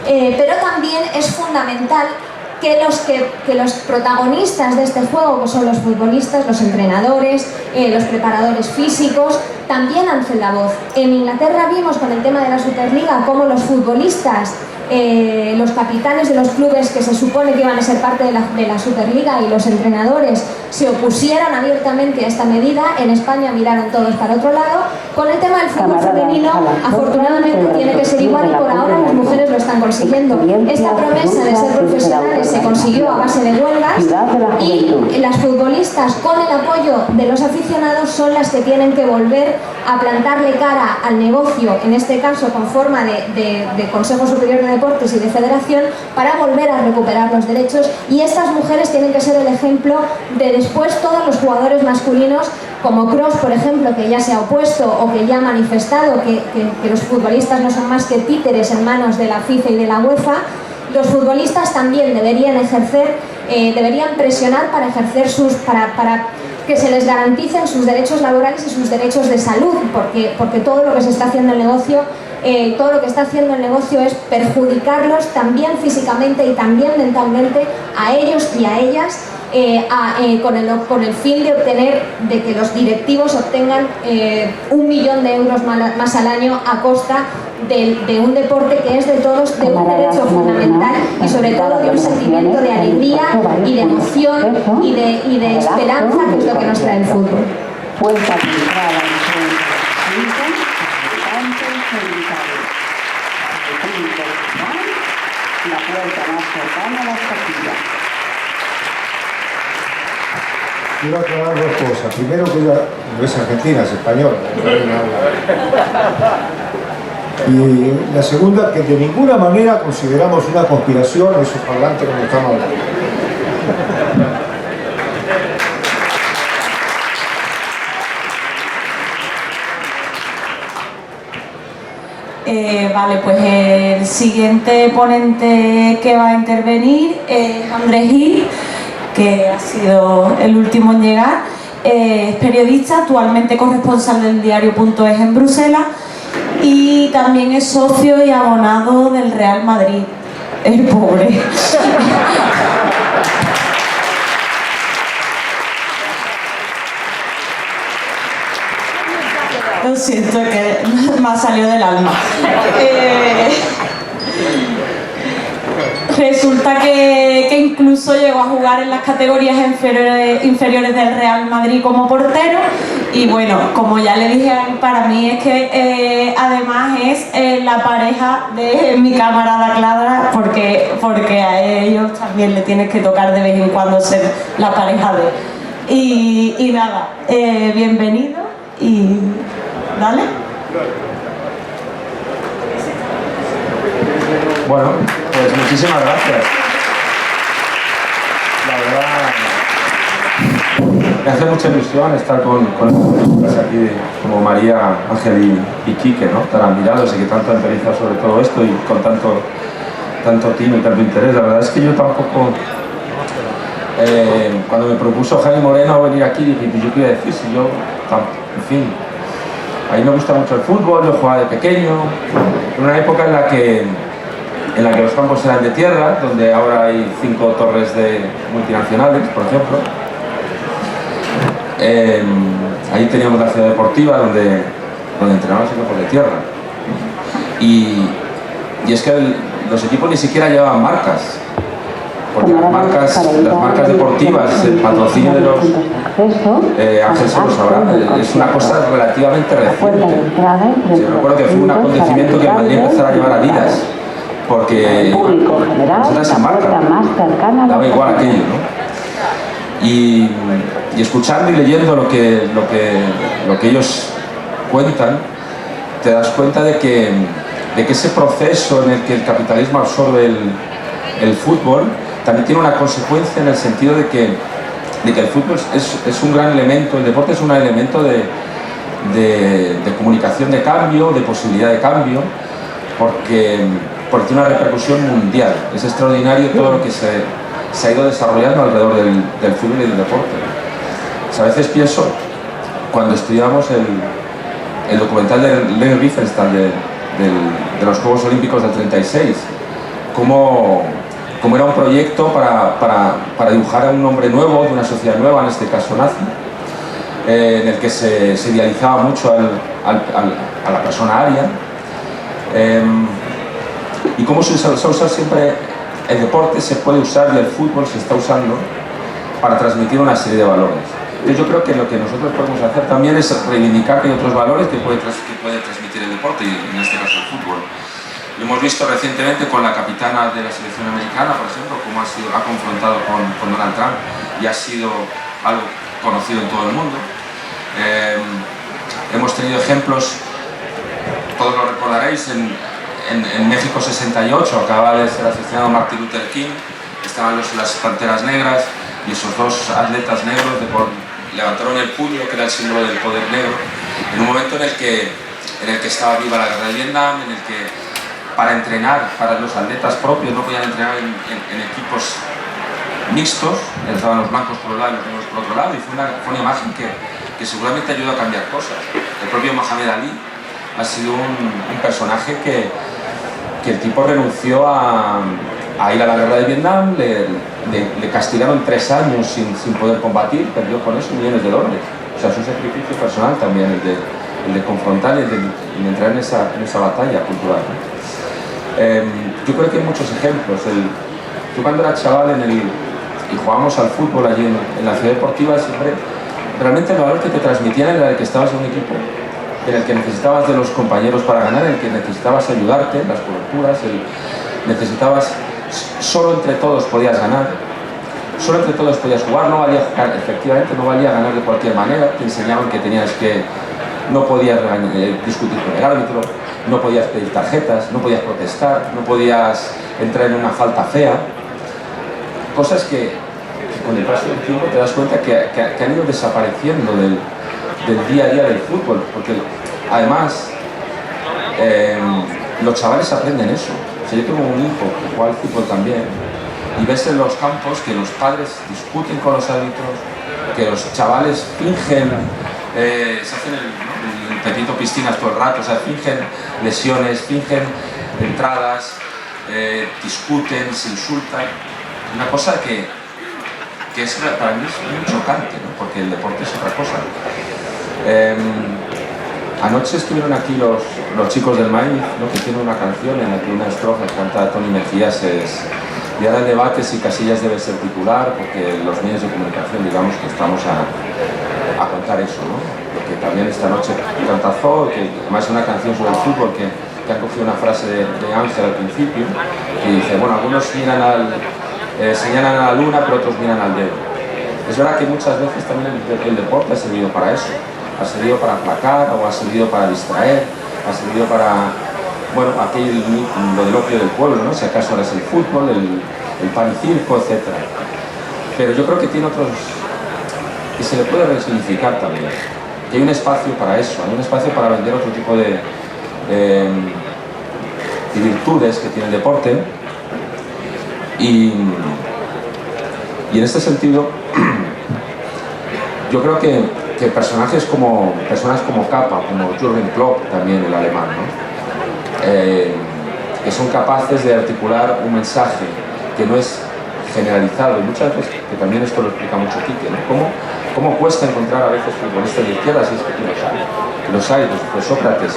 pero también es fundamental que los protagonistas de este juego, que son los futbolistas, los entrenadores, los preparadores físicos, también alcen la voz. En Inglaterra vimos con el tema de la Superliga cómo los futbolistas, los capitanes de los clubes que se supone que iban a ser parte de la Superliga, y los entrenadores se opusieron abiertamente a esta medida. En España miraron todos para otro lado. Con el tema del fútbol femenino, afortunadamente tiene que ser igual, y por ahora las mujeres lo están consiguiendo. Esta promesa de ser profesionales se consiguió a base de huelgas, y las futbolistas, con el apoyo de los aficionados, son las que tienen que volver a plantarle cara al negocio, en este caso con forma de Consejo Superior de Deportes y de Federación, para volver a recuperar los derechos. Y estas mujeres tienen que ser el ejemplo de después todos los jugadores masculinos, como Kroos, por ejemplo, que ya se ha opuesto o que ya ha manifestado que los futbolistas no son más que títeres en manos de la FIFA y de la UEFA. Los futbolistas también deberían deberían presionar para ejercer para que se les garanticen sus derechos laborales y sus derechos de salud, porque todo lo que se está haciendo en el negocio, todo lo que está haciendo el negocio es perjudicarlos también físicamente y también mentalmente a ellos y a ellas, con el fin de obtener, de que los directivos obtengan 1 millón de euros más al año a costa de un deporte que es de todos, de un derecho fundamental, y sobre todo de un sentimiento de alegría y de emoción y de esperanza, que es lo que nos trae el fútbol. Puerta de entrada la puerta más cercana a las capillas. quiero aclarar dos cosas. Primero que ella no es argentina, es española. Y la segunda, que de ninguna manera consideramos una conspiración esos parlantes como estamos hablando. Vale, pues el siguiente ponente que va a intervenir es Andrés Gil, que ha sido el último en llegar. Es periodista, actualmente corresponsal del diario.es en Bruselas, y también es socio y abonado del Real Madrid. El pobre. Lo siento, que me ha salido del alma. Resulta que incluso llegó a jugar en las categorías inferiores del Real Madrid como portero, y bueno, como ya le dije, para mí es que además es la pareja de mi camarada Clara, porque a ellos también le tienes que tocar de vez en cuando ser la pareja de. Y nada, bienvenido y dale. Bueno, pues muchísimas gracias. La verdad, me hace mucha ilusión estar con personas aquí como María, Ángel y Quique, ¿no? Tan admirados y que tanto han pensado sobre todo esto y con tanto tino y tanto interés. La verdad es que yo tampoco, cuando me propuso Jaime Moreno venir aquí, dije, yo qué iba a decir, si yo, en fin, a mí me gusta mucho el fútbol, yo jugaba de pequeño, en una época en la que los campos eran de tierra, donde ahora hay 5 torres de multinacionales, por ejemplo. Ahí teníamos la ciudad deportiva donde entrenábamos en campos de tierra. Y es que los equipos ni siquiera llevaban marcas, porque las marcas deportivas, el patrocinio de los... Ángel se lo sabrá, es una cosa relativamente reciente. Yo recuerdo que fue un acontecimiento que en Madrid empezara a llevar Adidas, porque nosotras se marca, daba igual aquello, ¿no? Y escuchando y leyendo lo que ellos cuentan, te das cuenta de que ese proceso en el que el capitalismo absorbe el fútbol también tiene una consecuencia en el sentido de que el fútbol es un gran elemento, el deporte es un elemento de comunicación de cambio, de posibilidad de cambio, porque tiene una repercusión mundial. Es extraordinario todo lo que se ha ido desarrollando alrededor del fútbol y del deporte. O sea, a veces pienso, cuando estudiamos el documental de Leo Riefenstahl de los Juegos Olímpicos del 36, cómo era un proyecto para dibujar a un hombre nuevo, de una sociedad nueva, en este caso nazi, en el que se idealizaba mucho a la persona aria, y cómo se usa siempre el deporte, se puede usar, y el fútbol se está usando para transmitir una serie de valores. Entonces yo creo que lo que nosotros podemos hacer también es reivindicar que hay otros valores que puede transmitir el deporte, y en este caso el fútbol. Lo hemos visto recientemente con la capitana de la selección americana, por ejemplo, cómo ha confrontado con Donald Trump, y ha sido algo conocido en todo el mundo. Hemos tenido ejemplos, todos lo recordaréis, en México 68, acaba de ser asesinado Martin Luther King, estaban las Panteras Negras, y esos dos atletas negros levantaron el puño, que era el símbolo del poder negro, en un momento en el que estaba viva la guerra de Vietnam, en el que para entrenar, para los atletas propios, no podían entrenar en equipos mixtos, estaban los blancos por un lado y los negros por otro lado, y fue una imagen que seguramente ayudó a cambiar cosas. El propio Mohamed Ali ha sido un personaje que el tipo renunció a ir a la guerra de Vietnam, le castigaron 3 años sin poder combatir, perdió con eso millones de dólares. O sea, es un sacrificio personal también el de confrontar y de entrar en esa batalla cultural, ¿no? Yo creo que hay muchos ejemplos. Yo cuando era chaval y jugábamos al fútbol allí en la ciudad deportiva, siempre realmente el valor que te transmitían era el que estabas en un equipo, en el que necesitabas de los compañeros para ganar, en el que necesitabas ayudarte en las coberturas, necesitabas, solo entre todos podías ganar. solo entre todos podías jugar, no valía, efectivamente no valía ganar de cualquier manera, te enseñaban que tenías que, no podías discutir con el árbitro, no podías pedir tarjetas, no podías protestar, no podías entrar en una falta fea, cosas que con el paso del tiempo te das cuenta que han ido desapareciendo del día a día del fútbol, porque además los chavales aprenden eso. O sea, yo tengo un hijo que juega al fútbol también y ves en los campos que los padres discuten con los árbitros, que los chavales fingen, se hacen el pepito piscinas todo el rato, o sea, fingen lesiones, fingen entradas, discuten, se insultan. Una cosa que es, para mí es muy chocante, ¿no? Porque el deporte es otra cosa. Anoche estuvieron aquí los chicos del Maíz, ¿no? Que tienen una canción en la que una estrofa que canta Tony Mejías es: y ahora el debate si Casillas debe ser titular, porque los medios de comunicación, digamos que estamos a contar eso, ¿no? Porque también esta noche cantazó, que además es una canción sobre el fútbol que han cogido una frase de Ángel al principio, que dice, bueno, algunos señalan a la luna, pero otros miran al dedo. Es verdad que muchas veces también el deporte ha servido para eso, ha servido para aplacar, o ha servido para distraer, ha servido para, bueno, aquel, lo del opio del pueblo, ¿no? Si acaso ahora es el fútbol, el pan y circo, etc. Pero yo creo que tiene otros, que se le puede resignificar también, que hay un espacio para eso, hay un espacio para vender otro tipo de virtudes que tiene el deporte. Y en este sentido, yo creo que personas como Kappa, como Jürgen Klopp, también el alemán, ¿no? Que son capaces de articular un mensaje que no es generalizado, y muchas veces, que también esto lo explica mucho Quique, ¿no? ¿Cómo cuesta encontrar a veces futbolistas de izquierda, si es que los hay, pues Sócrates.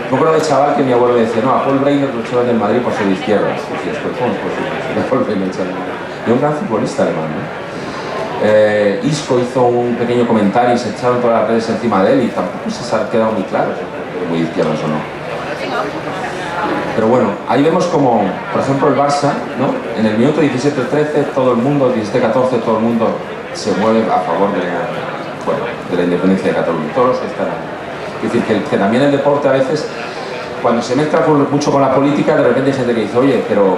Yo creo de chaval que mi abuelo decía, no, a Paul Breitner lo echaban del Madrid por ser de izquierdas. Y después, ¿cómo es posible? A Paul Breitner echaban del Madrid. Y un gran futbolista alemán, ¿no? Isco hizo un pequeño comentario y se echaron todas las redes encima de él y tampoco se ha quedado muy claro si es muy izquierdas o no. Pero bueno, ahí vemos como, por ejemplo, el Barça, ¿no? En el minuto 17-13, todo el mundo, 17-14, todo el mundo se mueve a favor de la independencia de Cataluña, todos los que están ahí. Es decir, que también el deporte a veces, cuando se mezcla mucho con la política, de repente hay gente que dice, oye, pero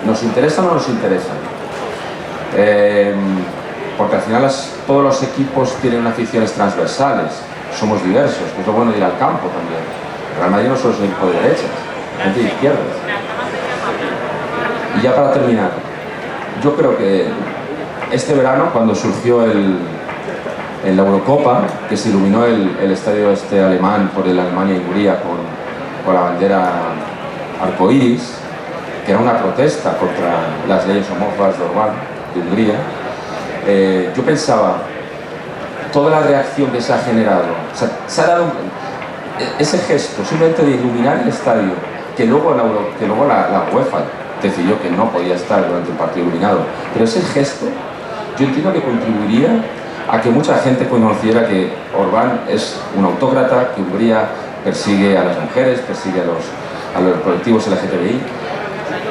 ¿nos interesa o no nos interesa? Porque al final todos los equipos tienen aficiones transversales, somos diversos, que es lo bueno de ir al campo también. El Real Madrid no solo es un equipo de derechas, gente de izquierdas. Y ya para terminar, yo creo que este verano, cuando surgió en la Eurocopa, que se iluminó el estadio alemán por el Alemania-Hungría con la bandera arcoíris, que era una protesta contra las leyes homófobas de Orbán, de Hungría, yo pensaba, toda la reacción que se ha generado, o sea, se ha dado ese gesto simplemente de iluminar el estadio, que luego la UEFA decidió que no podía estar durante el partido iluminado, pero ese gesto yo entiendo que contribuiría a que mucha gente conociera que Orbán es un autócrata, que Hungría persigue a las mujeres, persigue a los colectivos LGTBI.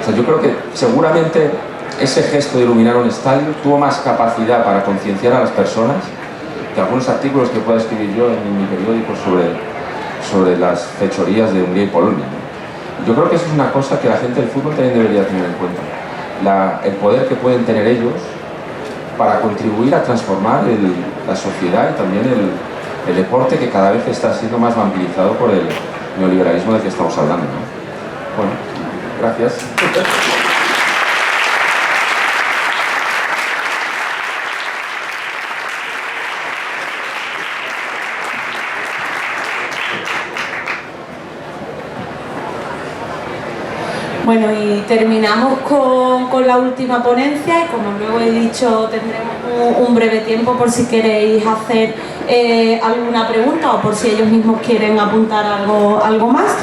O sea, yo creo que seguramente ese gesto de iluminar un estadio tuvo más capacidad para concienciar a las personas que algunos artículos que pueda escribir yo en mi periódico sobre las fechorías de Hungría y Polonia, ¿no? Yo creo que eso es una cosa que la gente del fútbol también debería tener en cuenta. El poder que pueden tener ellos para contribuir a transformar la sociedad y también el deporte, que cada vez está siendo más vampirizado por el neoliberalismo del que estamos hablando, ¿no? Bueno, gracias. Bueno, y terminamos con la última ponencia y, como luego he dicho, tendremos un breve tiempo por si queréis hacer alguna pregunta o por si ellos mismos quieren apuntar algo más.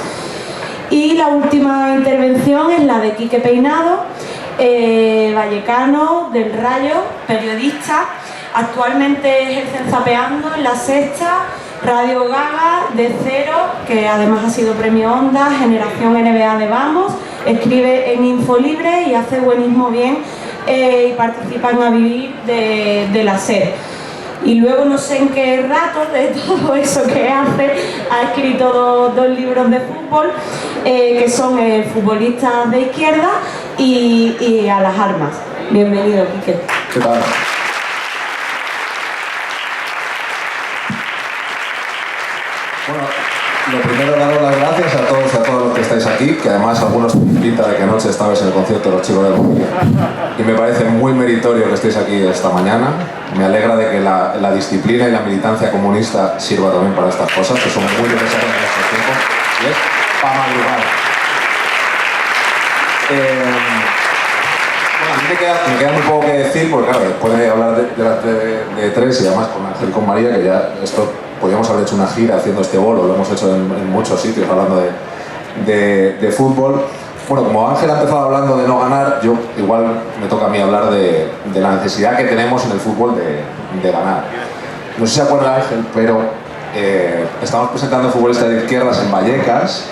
Y la última intervención es la de Quique Peinado, vallecano, del Rayo, periodista, actualmente ejerce en Zapeando, en La Sexta, Radio Gaga, de Cero, que además ha sido premio Onda, Generación NBA de Vamos, escribe en Infolibre y hace buenismo bien y participan a vivir de la SER. Y luego no sé en qué rato de todo eso que hace, ha escrito dos libros de fútbol, que son Futbolistas de Izquierda y A las Armas. Bienvenido, Quique. ¿Qué tal? Bueno, lo primero, daros las gracias a todos y a todos los que estáis aquí, que además algunos pinta de que anoche estabais en el concierto de los Chicos del Mundial. Y me parece muy meritorio que estéis aquí esta mañana. Me alegra de que la disciplina y la militancia comunista sirva también para estas cosas, que son muy necesarias en estos tiempos, y es para madrugar. Bueno, a mí me queda muy poco que decir, porque claro, después de hablar de tres y además con Ángel y con María, que ya esto podríamos haber hecho una gira haciendo este bolo, lo hemos hecho en muchos sitios hablando de fútbol. Bueno, como Ángel ha empezado hablando de no ganar, yo igual me toca a mí hablar de la necesidad que tenemos en el fútbol de ganar. No sé si se acuerda Ángel, pero estamos presentando futbolistas de izquierdas en Vallecas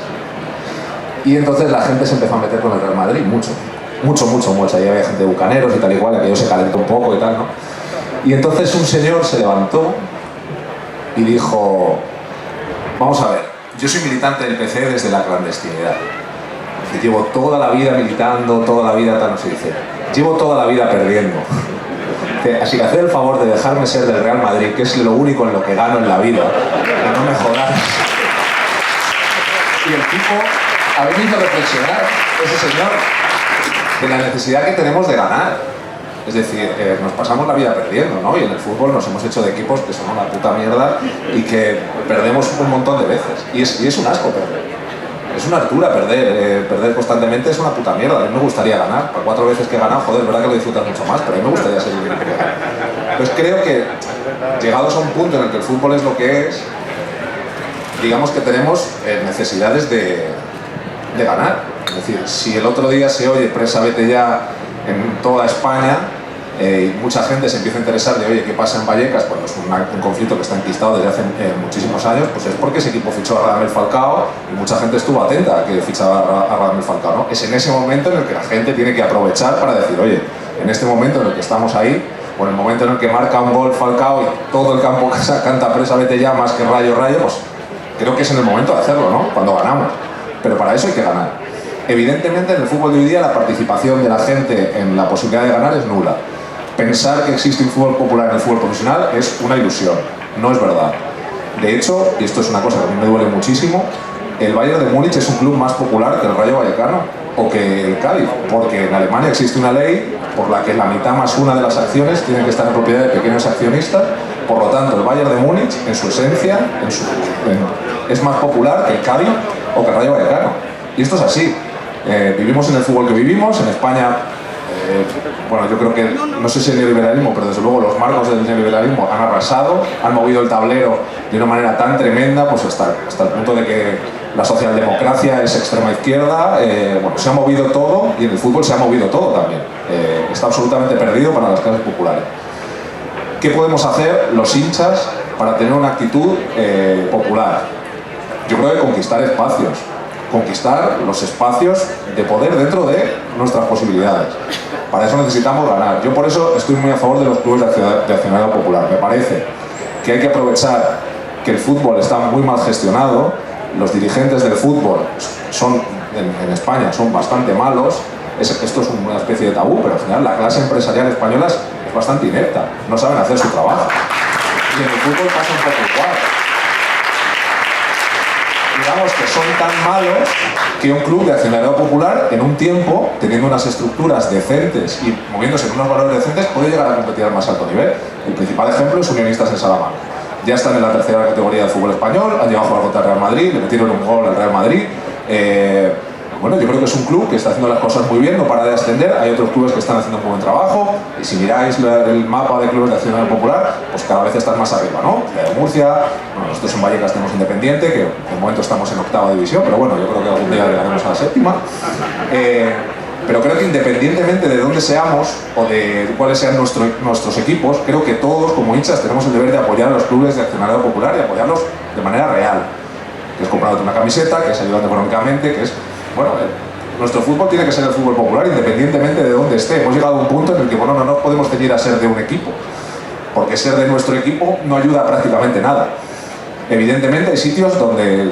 y entonces la gente se empezó a meter con el Real Madrid, mucho. Ahí había gente de bucaneros y tal igual, aquello se calentó un poco y tal, ¿no? Y entonces un señor se levantó y dijo: vamos a ver, yo soy militante del PC desde la clandestinidad. Y llevo toda la vida militando, toda la vida tal, no se dice. Llevo toda la vida perdiendo. Así que haced el favor de dejarme ser del Real Madrid, que es lo único en lo que gano en la vida. Que no me jodáis. Y el tipo a mí me hizo reflexionar, ese señor, de la necesidad que tenemos de ganar. Es decir, nos pasamos la vida perdiendo, ¿no? Y en el fútbol nos hemos hecho de equipos que son una puta mierda y que perdemos un montón de veces. Y es un asco perder. Es una hartura perder constantemente, es una puta mierda. A mí me gustaría ganar. Para 4 veces que he ganado, joder, es verdad que lo disfrutas mucho más, pero a mí me gustaría ser el único que gana. Pues creo que, llegados a un punto en el que el fútbol es lo que es, digamos que tenemos necesidades de ganar. Es decir, si el otro día se oye presa vete ya en toda España, y mucha gente se empieza a interesar de, oye, ¿qué pasa en Vallecas? Bueno, es un conflicto que está enquistado desde hace muchísimos años, pues es porque ese equipo fichó a Radamel Falcao y mucha gente estuvo atenta a que fichaba a Radamel Falcao, ¿no? Es en ese momento en el que la gente tiene que aprovechar para decir, oye, en este momento en el que estamos ahí, o en el momento en el que marca un gol Falcao y todo el campo canta presa vete ya más que rayo, pues creo que es en el momento de hacerlo, ¿no? Cuando ganamos. Pero para eso hay que ganar. Evidentemente, en el fútbol de hoy día la participación de la gente en la posibilidad de ganar es nula. Pensar que existe un fútbol popular en el fútbol profesional es una ilusión, no es verdad. De hecho, y esto es una cosa que a mí me duele muchísimo, el Bayern de Múnich es un club más popular que el Rayo Vallecano o que el Cádiz, porque en Alemania existe una ley por la que la mitad más una de las acciones tienen que estar en propiedad de pequeños accionistas. Por lo tanto, el Bayern de Múnich, en su esencia, es más popular que el Cádiz o que el Rayo Vallecano. Y esto es así. Vivimos en el fútbol que vivimos, en España. Bueno, yo creo que, no sé si el neoliberalismo, pero desde luego los marcos del neoliberalismo han arrasado, han movido el tablero de una manera tan tremenda, pues hasta el punto de que la socialdemocracia es extrema izquierda. Bueno, se ha movido todo y en el fútbol se ha movido todo también. Está absolutamente perdido para las clases populares. ¿Qué podemos hacer los hinchas para tener una actitud popular? Yo creo que conquistar espacios. Conquistar los espacios de poder dentro de nuestras posibilidades. Para eso necesitamos ganar. Yo por eso estoy muy a favor de los clubes de accionariado popular. Me parece que hay que aprovechar que el fútbol está muy mal gestionado, los dirigentes del fútbol son, en España son bastante malos, esto es una especie de tabú, pero en general la clase empresarial española es bastante inepta, no saben hacer su trabajo. Y en el fútbol pasa un poco igual. Digamos que son tan malos que un club de accionariado popular, en un tiempo, teniendo unas estructuras decentes y moviéndose en unos valores decentes, puede llegar a competir al más alto nivel. El principal ejemplo es Unionistas en Salamanca. Ya están en la tercera categoría del fútbol español, han llegado a jugar contra el Real Madrid, le metieron un gol al Real Madrid. Bueno, yo creo que es un club que está haciendo las cosas muy bien, no para de ascender. Hay otros clubes que están haciendo un buen trabajo, y si miráis el mapa de clubes de accionariado popular, pues cada vez están más arriba, ¿no? De Murcia, bueno, nosotros en Vallecas tenemos Independiente, que de momento estamos en 8ª división, pero bueno, yo creo que algún día llegaremos a la 7ª. Pero creo que independientemente de dónde seamos o de cuáles sean nuestros equipos, creo que todos como hinchas tenemos el deber de apoyar a los clubes de accionariado popular y apoyarlos de manera real. Que es comprándote una camiseta, que es ayudando económicamente, que es, bueno, Nuestro fútbol tiene que ser el fútbol popular independientemente de dónde esté. Hemos llegado a un punto en el que, bueno, no nos podemos ceñir a ser de un equipo, porque ser de nuestro equipo no ayuda a prácticamente nada. Evidentemente hay sitios donde,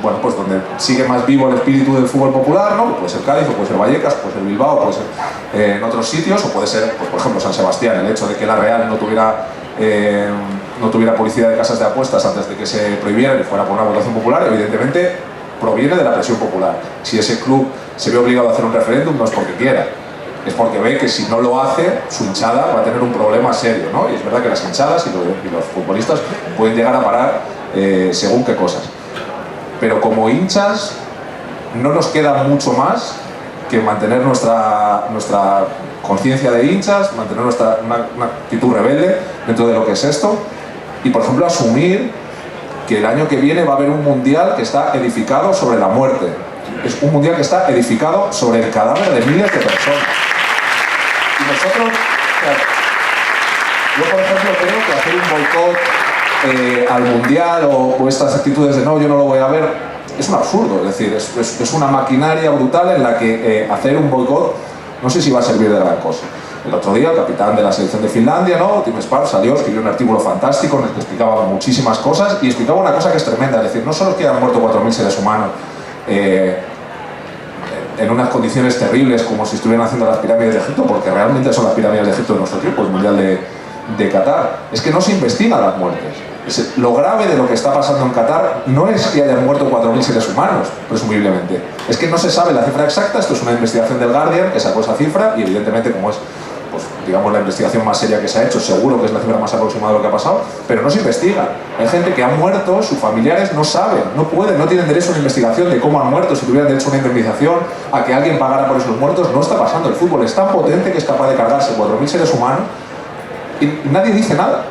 bueno, pues donde sigue más vivo el espíritu del fútbol popular, ¿no? Puede ser Cádiz, o puede ser Vallecas, puede ser Bilbao, puede ser en otros sitios, o puede ser, pues, por ejemplo, San Sebastián. El hecho de que la Real no tuviera publicidad de casas de apuestas antes de que se prohibiera y fuera por una votación popular, evidentemente proviene de la presión popular. Si ese club se ve obligado a hacer un referéndum, no es porque quiera, es porque ve que si no lo hace, su hinchada va a tener un problema serio, ¿no? Y es verdad que las hinchadas y los futbolistas pueden llegar a parar según qué cosas. Pero como hinchas no nos queda mucho más que mantener nuestra conciencia de hinchas, mantener una actitud rebelde dentro de lo que es esto y, por ejemplo, asumir que el año que viene va a haber un mundial que está edificado sobre la muerte. Es un mundial que está edificado sobre el cadáver de miles de personas. Y nosotros, yo por ejemplo creo que hacer un boicot al mundial o estas actitudes de no, yo no lo voy a ver, es un absurdo. Es decir, es una maquinaria brutal en la que hacer un boicot no sé si va a servir de gran cosa. El otro día el capitán de la selección de Finlandia, ¿no? Tim Sparv, salió, escribió un artículo fantástico en el que explicaba muchísimas cosas y explicaba una cosa que es tremenda. Es decir, no solo es que han muerto 4.000 seres humanos en unas condiciones terribles como si estuvieran haciendo las pirámides de Egipto, porque realmente son las pirámides de Egipto de nuestro tiempo, el Mundial de Qatar, es que no se investigan las muertes. Lo grave de lo que está pasando en Qatar no es que hayan muerto 4.000 seres humanos, presumiblemente. Es que no se sabe la cifra exacta. Esto es una investigación del Guardian que sacó esa cifra y evidentemente, como es, pues, digamos, la investigación más seria que se ha hecho, seguro que es la cifra más aproximada de lo que ha pasado, pero no se investiga. Hay gente que ha muerto, sus familiares no saben, no pueden, no tienen derecho a una investigación de cómo han muerto. Si tuvieran derecho a una indemnización, a que alguien pagara por esos muertos, no está pasando. El fútbol es tan potente que es capaz de cargarse 4.000 seres humanos y nadie dice nada.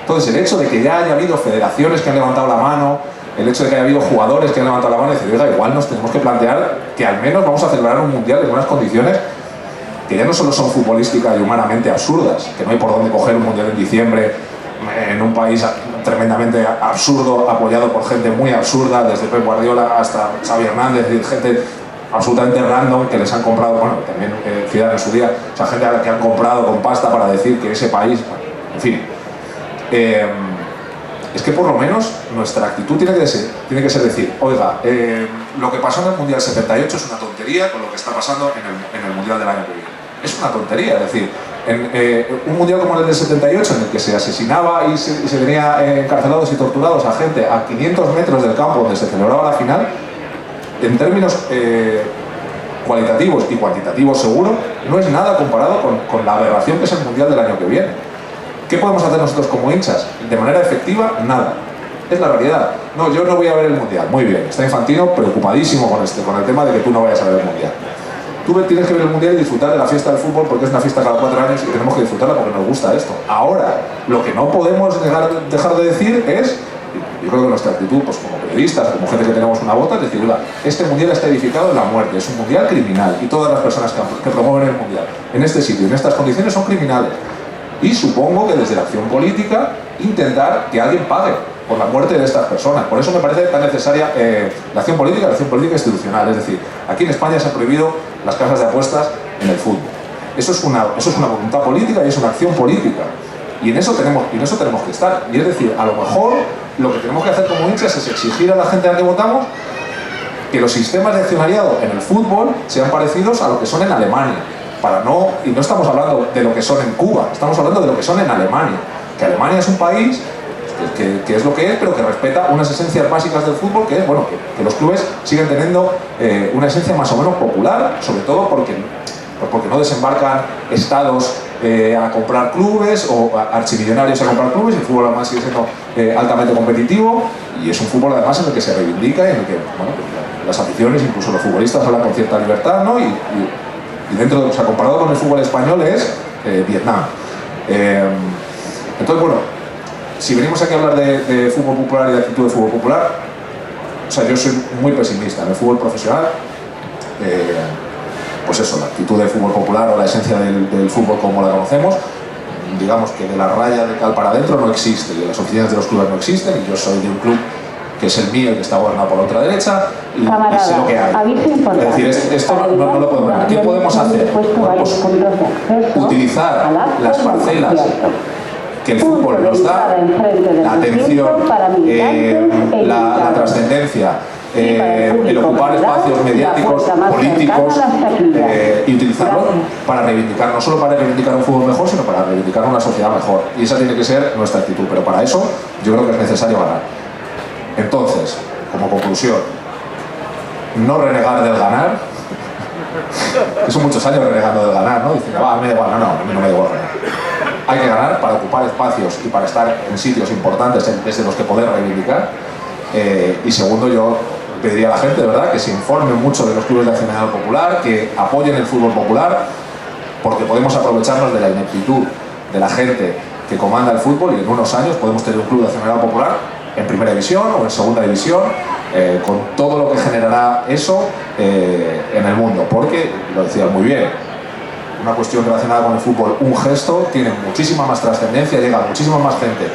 Entonces, el hecho de que ya haya habido federaciones que han levantado la mano, el hecho de que haya habido jugadores que han levantado la mano y decir, oiga, igual nos tenemos que plantear que al menos vamos a celebrar un mundial en unas condiciones que ya no solo son futbolísticas y humanamente absurdas, que no hay por dónde coger un mundial en diciembre en un país tremendamente absurdo, apoyado por gente muy absurda, desde Pep Guardiola hasta Xavi Hernández, gente absolutamente random que les han comprado, bueno, también Zidane en su día, o sea, gente a la que han comprado con pasta para decir que ese país, bueno, en fin. Es que por lo menos nuestra actitud tiene que ser decir, oiga, lo que pasó en el Mundial 78 es una tontería con lo que está pasando en el Mundial del año que viene. Es una tontería, es decir, un Mundial como el del 78 en el que se asesinaba y se tenía encarcelados y torturados a gente a 500 metros del campo donde se celebraba la final, en términos cualitativos y cuantitativos seguro, no es nada comparado con la aberración que es el Mundial del año que viene. ¿Qué podemos hacer nosotros como hinchas? De manera efectiva, nada. Es la realidad. No, yo no voy a ver el Mundial. Muy bien, está Infantino preocupadísimo con el tema de que tú no vayas a ver el Mundial. Tú tienes que ver el Mundial y disfrutar de la fiesta del fútbol porque es una fiesta cada 4 años y tenemos que disfrutarla porque nos gusta esto. Ahora, lo que no podemos dejar de decir es, yo creo que nuestra actitud, pues como periodistas, como gente que tenemos una bota, es decir, oiga, este Mundial está edificado en la muerte, es un Mundial criminal y todas las personas que promueven el Mundial en este sitio, en estas condiciones, son criminales. Y supongo que desde la acción política intentar que alguien pague por la muerte de estas personas. Por eso me parece tan necesaria la acción política institucional. Es decir, aquí en España se han prohibido las casas de apuestas en el fútbol. Eso es una voluntad política y es una acción política. Y en eso tenemos que estar. Y es decir, a lo mejor lo que tenemos que hacer como hinchas es exigir a la gente a la que votamos que los sistemas de accionariado en el fútbol sean parecidos a lo que son en Alemania. Y no estamos hablando de lo que son en Cuba, estamos hablando de lo que son en Alemania. Que Alemania es un país que es lo que es, pero que respeta unas esencias básicas del fútbol, que es, bueno, que los clubes siguen teniendo una esencia más o menos popular, sobre todo porque no desembarcan estados a comprar clubes o archimillonarios a comprar clubes. El fútbol además sigue siendo altamente competitivo y es un fútbol además en el que se reivindica y en el que, bueno, pues, las aficiones, incluso los futbolistas, hablan con cierta libertad, ¿no? Y dentro de, o sea, comparado con el fútbol español es Vietnam. Entonces, bueno, si venimos aquí a hablar de fútbol popular y de actitud de fútbol popular, o sea, yo soy muy pesimista en el fútbol profesional. Pues eso, la actitud del fútbol popular o la esencia del fútbol como la conocemos, digamos que de la raya de cal para adentro no existe, y las oficinas de los clubes no existen, y yo soy de un club que es el mío y que está gobernado por la ultraderecha, y sé lo que hay. Es decir, esto no lo podemos ver. ¿Qué podemos hacer? Podemos utilizar las parcelas que el fútbol nos da, la atención, la trascendencia, el ocupar espacios mediáticos, políticos, y utilizarlos para reivindicar, no solo para reivindicar un fútbol mejor, sino para reivindicar una sociedad mejor. Y esa tiene que ser nuestra actitud, pero para eso yo creo que es necesario ganar. Entonces, como conclusión, no renegar del ganar, que son muchos años renegando del ganar, ¿no? Diciendo, me da igual, no, a mí no me da igual ganar. Hay que ganar para ocupar espacios y para estar en sitios importantes desde los que poder reivindicar. Y segundo, yo pediría a la gente, de verdad, que se informen mucho de los clubes de acción popular, que apoyen el fútbol popular, porque podemos aprovecharnos de la ineptitud de la gente que comanda el fútbol y en unos años podemos tener un club de acción popular en primera división o en segunda división, con todo lo que generará eso en el mundo, porque, lo decías muy bien, una cuestión relacionada con el fútbol, un gesto, tiene muchísima más trascendencia, llega a muchísima más gente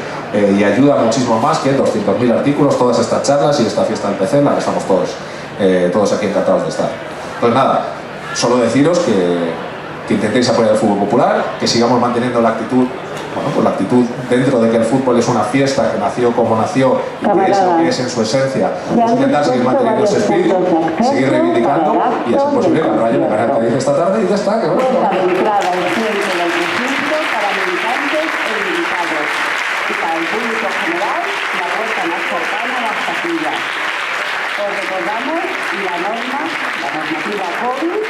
y ayuda muchísimo más que 200.000 artículos, todas estas charlas y esta fiesta del PC en la que estamos todos aquí encantados de estar. Entonces nada, solo deciros que intentéis apoyar el fútbol popular, que sigamos manteniendo la actitud, bueno, pues la actitud dentro de que el fútbol es una fiesta que nació como nació y que es lo que es en su esencia, pues intentar seguir manteniendo ese espíritu, seguir reivindicando y a ser posible que el Rayo le gane al Cádiz esta tarde y ya está, que bueno. Para el público general, la puerta más cercana a las taquillas. Os recordamos la normativa COVID.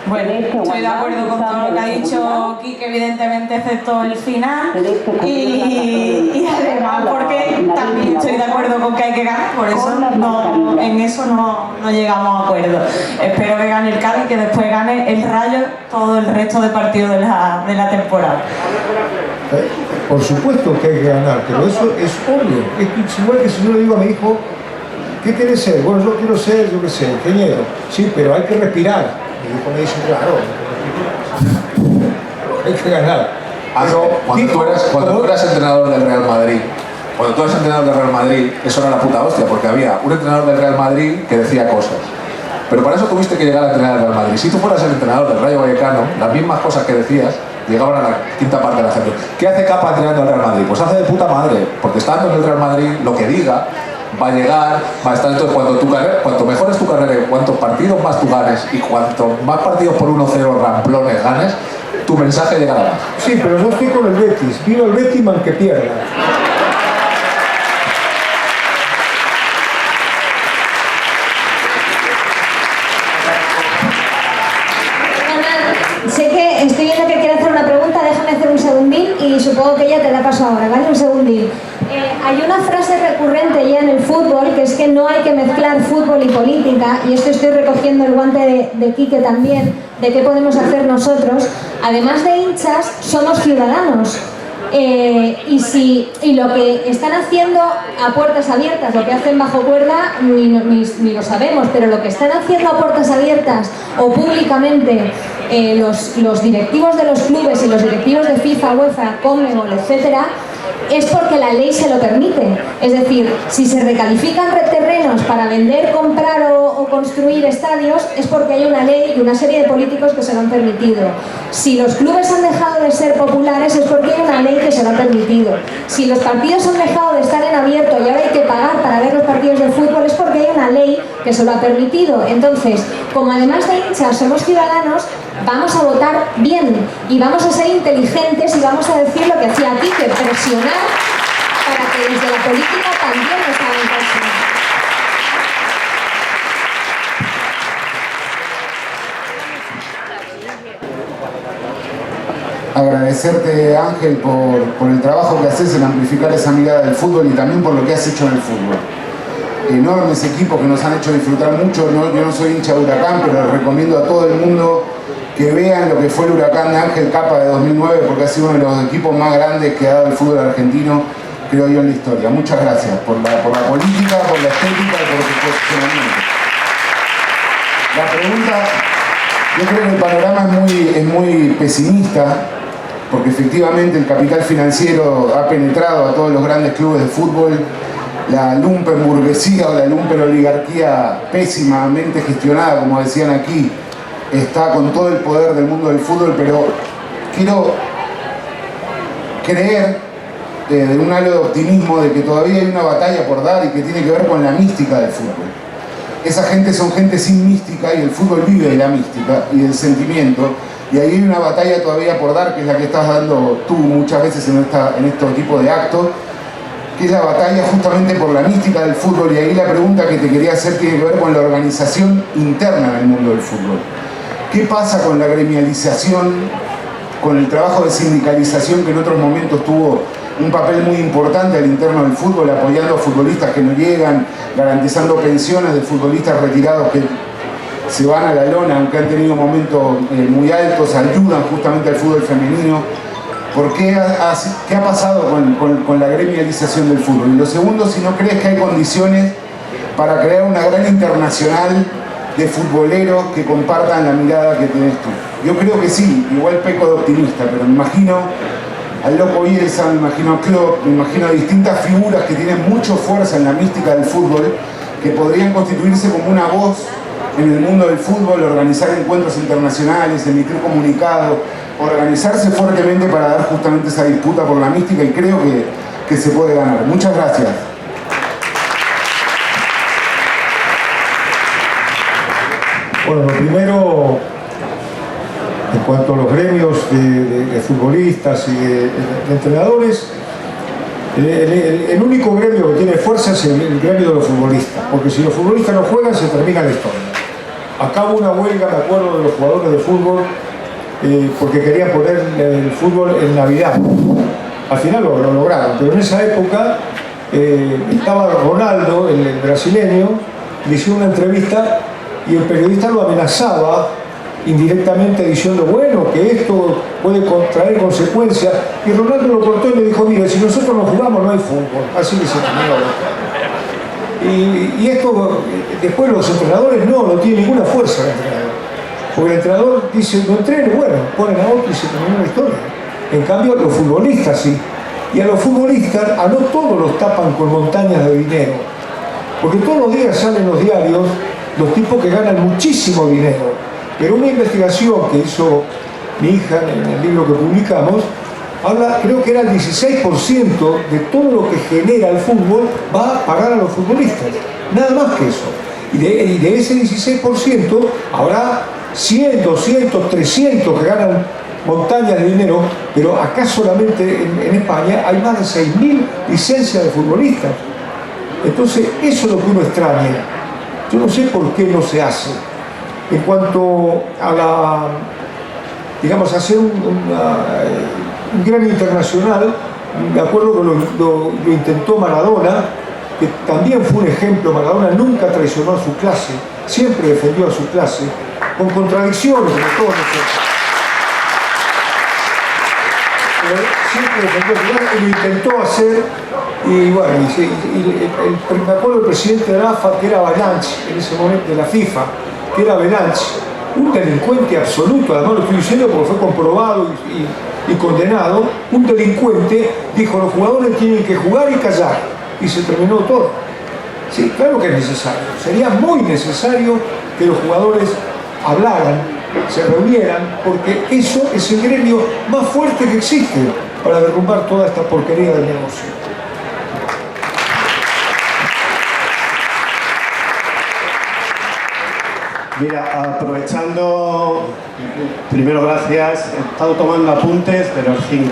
Bueno, estoy de acuerdo con todo lo que ha dicho Quique, evidentemente, excepto el final. Y además, porque también estoy de acuerdo con que hay que ganar, por eso en eso no llegamos a acuerdo. Espero que gane el Cádiz y que después gane el Rayo todo el resto de partidos de la temporada. Por supuesto que hay que ganar, pero eso es obvio. Es igual que si yo le digo a mi hijo, ¿qué quieres ser? Bueno, yo quiero ser, yo qué sé, ingeniero. Sí, pero hay que respirar. Mi hijo me dice, claro, hay que ganar. Cuando tú eras entrenador del Real Madrid, eso era la puta hostia, porque había un entrenador del Real Madrid que decía cosas. Pero para eso tuviste que llegar a entrenar al Real Madrid. Si tú fueras el entrenador del Rayo Vallecano, las mismas cosas que decías llegaban a la quinta parte de la gente. ¿Qué hace Capa entrenando al Real Madrid? Pues hace de puta madre, porque estando en el Real Madrid, lo que diga va a llegar, va a estar. Entonces, cuanto mejor es tu carrera y cuantos partidos más tú ganes y cuanto más partidos por 1-0 ramplones ganes, tu mensaje llegará más. Sí, pero yo estoy con el Betis. Viva el Betis, man que pierda. Sé que estoy viendo que quiere hacer una pregunta, déjame hacer un segundín y supongo que ella te la paso ahora, ¿vale? Un segundín. Hay una frase recurrente ya en el fútbol, que es que no hay que mezclar fútbol y política, y esto estoy recogiendo el guante de Quique también, de qué podemos hacer nosotros. Además de hinchas, somos ciudadanos. Y lo que están haciendo a puertas abiertas, lo que hacen bajo cuerda, ni lo sabemos, pero lo que están haciendo a puertas abiertas o públicamente los directivos de los clubes y los directivos de FIFA, UEFA, Conmebol, etcétera, es porque la ley se lo permite. Es decir, si se recalifican terrenos para vender, comprar o construir estadios, es porque hay una ley y una serie de políticos que se lo han permitido. Si los clubes han dejado de ser populares, es porque hay una ley que se lo ha permitido. Si los partidos han dejado de estar en abierto y ahora hay que pagar para ver los partidos de fútbol, es porque hay una ley que se lo ha permitido. Entonces, como además de hinchas somos ciudadanos, vamos a votar bien y vamos a ser inteligentes y vamos a decir lo que hacía aquí, que presionar para que desde la política también nos hagan caso. Agradecerte, Ángel, por el trabajo que haces en amplificar esa mirada del fútbol y también por lo que has hecho en el fútbol. Enormes equipos que nos han hecho disfrutar mucho. Yo no soy hincha de Huracán, pero les recomiendo a todo el mundo que vean lo que fue el Huracán de Ángel Capa de 2009, porque ha sido uno de los equipos más grandes que ha dado el fútbol argentino, creo yo, en la historia. Muchas gracias por la política, por la estética y por el posicionamiento. La pregunta, yo creo que el panorama es muy pesimista, porque efectivamente el capital financiero ha penetrado a todos los grandes clubes de fútbol. La lumpenburguesía o la lumpenoligarquía pésimamente gestionada, como decían aquí, está con todo el poder del mundo del fútbol, pero quiero creer de un halo de optimismo de que todavía hay una batalla por dar y que tiene que ver con la mística del fútbol. Esa gente son gente sin mística y el fútbol vive de la mística y del sentimiento, y ahí hay una batalla todavía por dar, que es la que estás dando tú muchas veces en estos tipos de actos, que es la batalla justamente por la mística del fútbol. Y ahí la pregunta que te quería hacer tiene que ver con la organización interna en el mundo del fútbol. ¿Qué pasa con la gremialización, con el trabajo de sindicalización que en otros momentos tuvo un papel muy importante al interno del fútbol, apoyando a futbolistas que no llegan, garantizando pensiones de futbolistas retirados que se van a la lona, aunque han tenido momentos muy altos, ayudan justamente al fútbol femenino? ¿Por qué qué ha pasado con la gremialización del fútbol? Y lo segundo, si no crees que hay condiciones para crear una gran internacional de futboleros que compartan la mirada que tenés tú. Yo creo que sí, igual peco de optimista, pero me imagino al Loco Bielsa, me imagino a Klopp, me imagino a distintas figuras que tienen mucha fuerza en la mística del fútbol, que podrían constituirse como una voz en el mundo del fútbol, organizar encuentros internacionales, emitir comunicados, organizarse fuertemente para dar justamente esa disputa por la mística, y creo que se puede ganar. Muchas gracias. Bueno, lo primero, en cuanto a los gremios de futbolistas y de entrenadores, el único gremio que tiene fuerza es el gremio de los futbolistas, porque si los futbolistas no juegan se termina la historia. Acá hubo una huelga, me acuerdo, de los jugadores de fútbol porque querían poner el fútbol en Navidad. Al final lo lograron, pero en esa época estaba Ronaldo, el brasileño, le hizo una entrevista y el periodista lo amenazaba indirectamente diciendo, bueno, que esto puede traer consecuencias, y Ronaldo lo cortó y le dijo, mire, si nosotros no jugamos no hay fútbol. Así que se terminó. Y esto, después los entrenadores no tienen ninguna fuerza el entrenador, porque el entrenador dice, no entrene, bueno, ponen a otro y se terminó la historia. En cambio los futbolistas sí, y a los futbolistas a no todos los tapan con montañas de dinero, porque todos los días salen los diarios los tipos que ganan muchísimo dinero. Pero una investigación que hizo mi hija en el libro que publicamos, habla, creo que era el 16% de todo lo que genera el fútbol va a pagar a los futbolistas, nada más que eso. Y de ese 16% habrá 100, 200, 300 que ganan montañas de dinero, pero acá solamente en España hay más de 6.000 licencias de futbolistas. Entonces eso es lo que uno extraña. Yo no sé por qué no se hace. En cuanto a digamos, hacer un gremio internacional, me acuerdo que lo intentó Maradona, que también fue un ejemplo. Maradona nunca traicionó a su clase, siempre defendió a su clase, con contradicciones, como todos nosotros. Pero siempre defendió a su clase y lo intentó hacer, y bueno, me acuerdo del presidente de la AFA, que era Balanch, en ese momento, de la FIFA, que era Balanch, un delincuente absoluto, además lo estoy diciendo porque fue comprobado y condenado. Un delincuente dijo, los jugadores tienen que jugar y callar, y se terminó todo. Sí, claro que es necesario, sería muy necesario que los jugadores hablaran, se reunieran, porque eso es el gremio más fuerte que existe para derrumbar toda esta porquería del negocio. Mira, aprovechando, primero gracias, he estado tomando apuntes de los 5.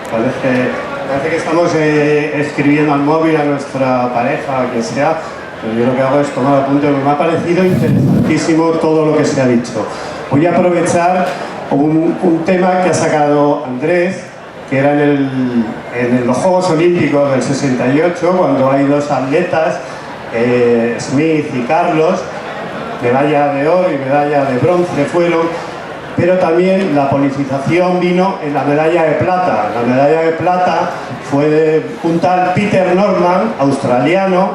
Parece que estamos escribiendo al móvil a nuestra pareja, a quien sea, pero yo lo que hago es tomar apuntes, porque me ha parecido interesantísimo todo lo que se ha dicho. Voy a aprovechar un tema que ha sacado Andrés, que era en los Juegos Olímpicos del 68, cuando hay dos atletas, Smith y Carlos, medalla de oro y medalla de bronce fueron, pero también la politización vino en la medalla de plata. La medalla de plata fue de un tal Peter Norman, australiano,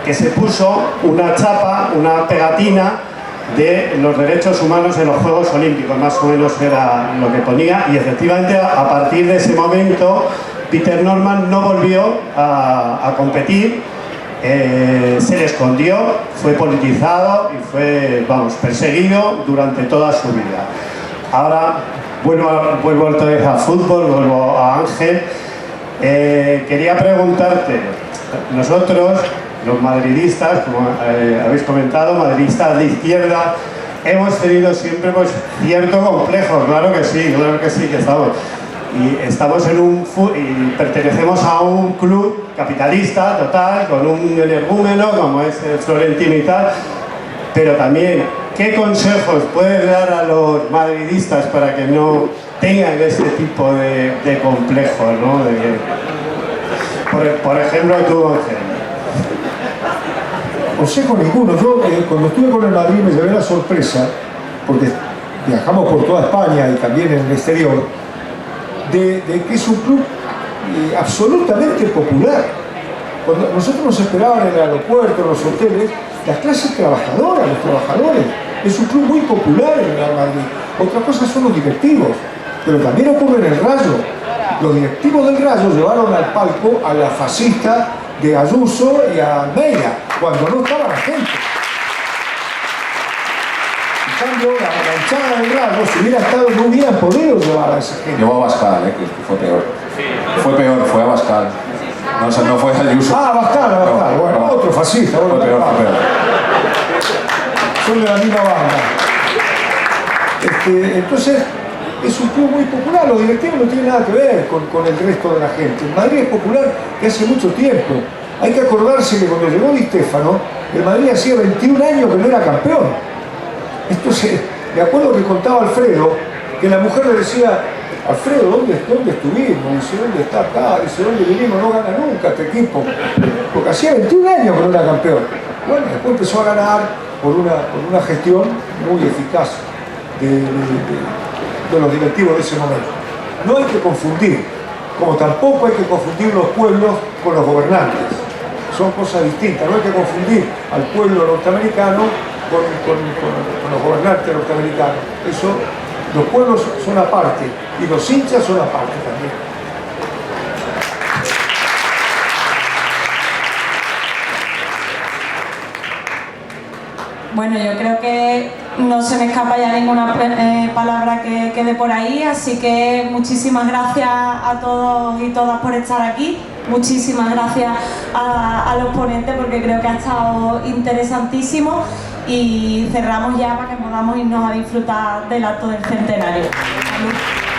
que se puso una chapa, una pegatina de los derechos humanos en los Juegos Olímpicos, más o menos era lo que ponía, y efectivamente a partir de ese momento Peter Norman no volvió a competir, se le escondió, fue politizado y fue, vamos, perseguido durante toda su vida. Ahora vuelvo otra vez al fútbol, vuelvo a Ángel. Quería preguntarte, nosotros, los madridistas, como habéis comentado, madridistas de izquierda, hemos tenido siempre pues, cierto complejo, claro que sí, que estamos. Y estamos y pertenecemos a un club capitalista total, con un energúmeno como es el Florentino y tal, pero también, ¿qué consejos puedes dar a los madridistas para que no tengan este tipo de complejos, ¿no? Por ejemplo, tú, Ángel. Consejo ninguno. Yo cuando estuve con el Madrid me llevé la sorpresa, porque viajamos por toda España y también en el exterior, de que es un club absolutamente popular. Cuando nosotros nos esperaban en el aeropuerto, en los hoteles, las clases trabajadoras, los trabajadores. Es un club muy popular en el Real Madrid. Otra cosa son los directivos, pero también ocurre en el Rayo. Los directivos del Rayo llevaron al palco a la fascista de Ayuso y a Almeida, cuando no estaba la gente. En cambio, la hinchada del Rayo, si hubiera estado, no hubieran podido llevar a esa gente. Llevó a Abascal, que fue peor. Fue peor, fue Abascal. No, o sea, no fue Ayuso. Ah, Abascal, No, bueno, no. otro fascista. Bueno, Fue peor, fue peor. Son de la misma banda. Entonces, es un club muy popular, los directivos no tienen nada que ver con el resto de la gente. El Madrid es popular desde hace mucho tiempo. Hay que acordarse que cuando llegó Di Stéfano, el Madrid hacía 21 años que no era campeón. Entonces, me acuerdo que contaba Alfredo, que la mujer le decía, Alfredo, ¿dónde estuvimos? Dice, ¿dónde está acá? Dice, ¿dónde vinimos? No gana nunca este equipo. Porque hacía 21 años que no era campeón. Bueno, después empezó a ganar por una gestión muy eficaz de los directivos de ese momento. No hay que confundir, como tampoco hay que confundir los pueblos con los gobernantes. Son cosas distintas, no hay que confundir al pueblo norteamericano con los gobernantes norteamericanos. Los pueblos son aparte y los hinchas son aparte también. Bueno, yo creo que no se me escapa ya ninguna palabra que quede por ahí, así que muchísimas gracias a todos y todas por estar aquí. Muchísimas gracias a los ponentes porque creo que ha estado interesantísimo y cerramos ya para que podamos irnos a disfrutar del acto del centenario. ¡Salud!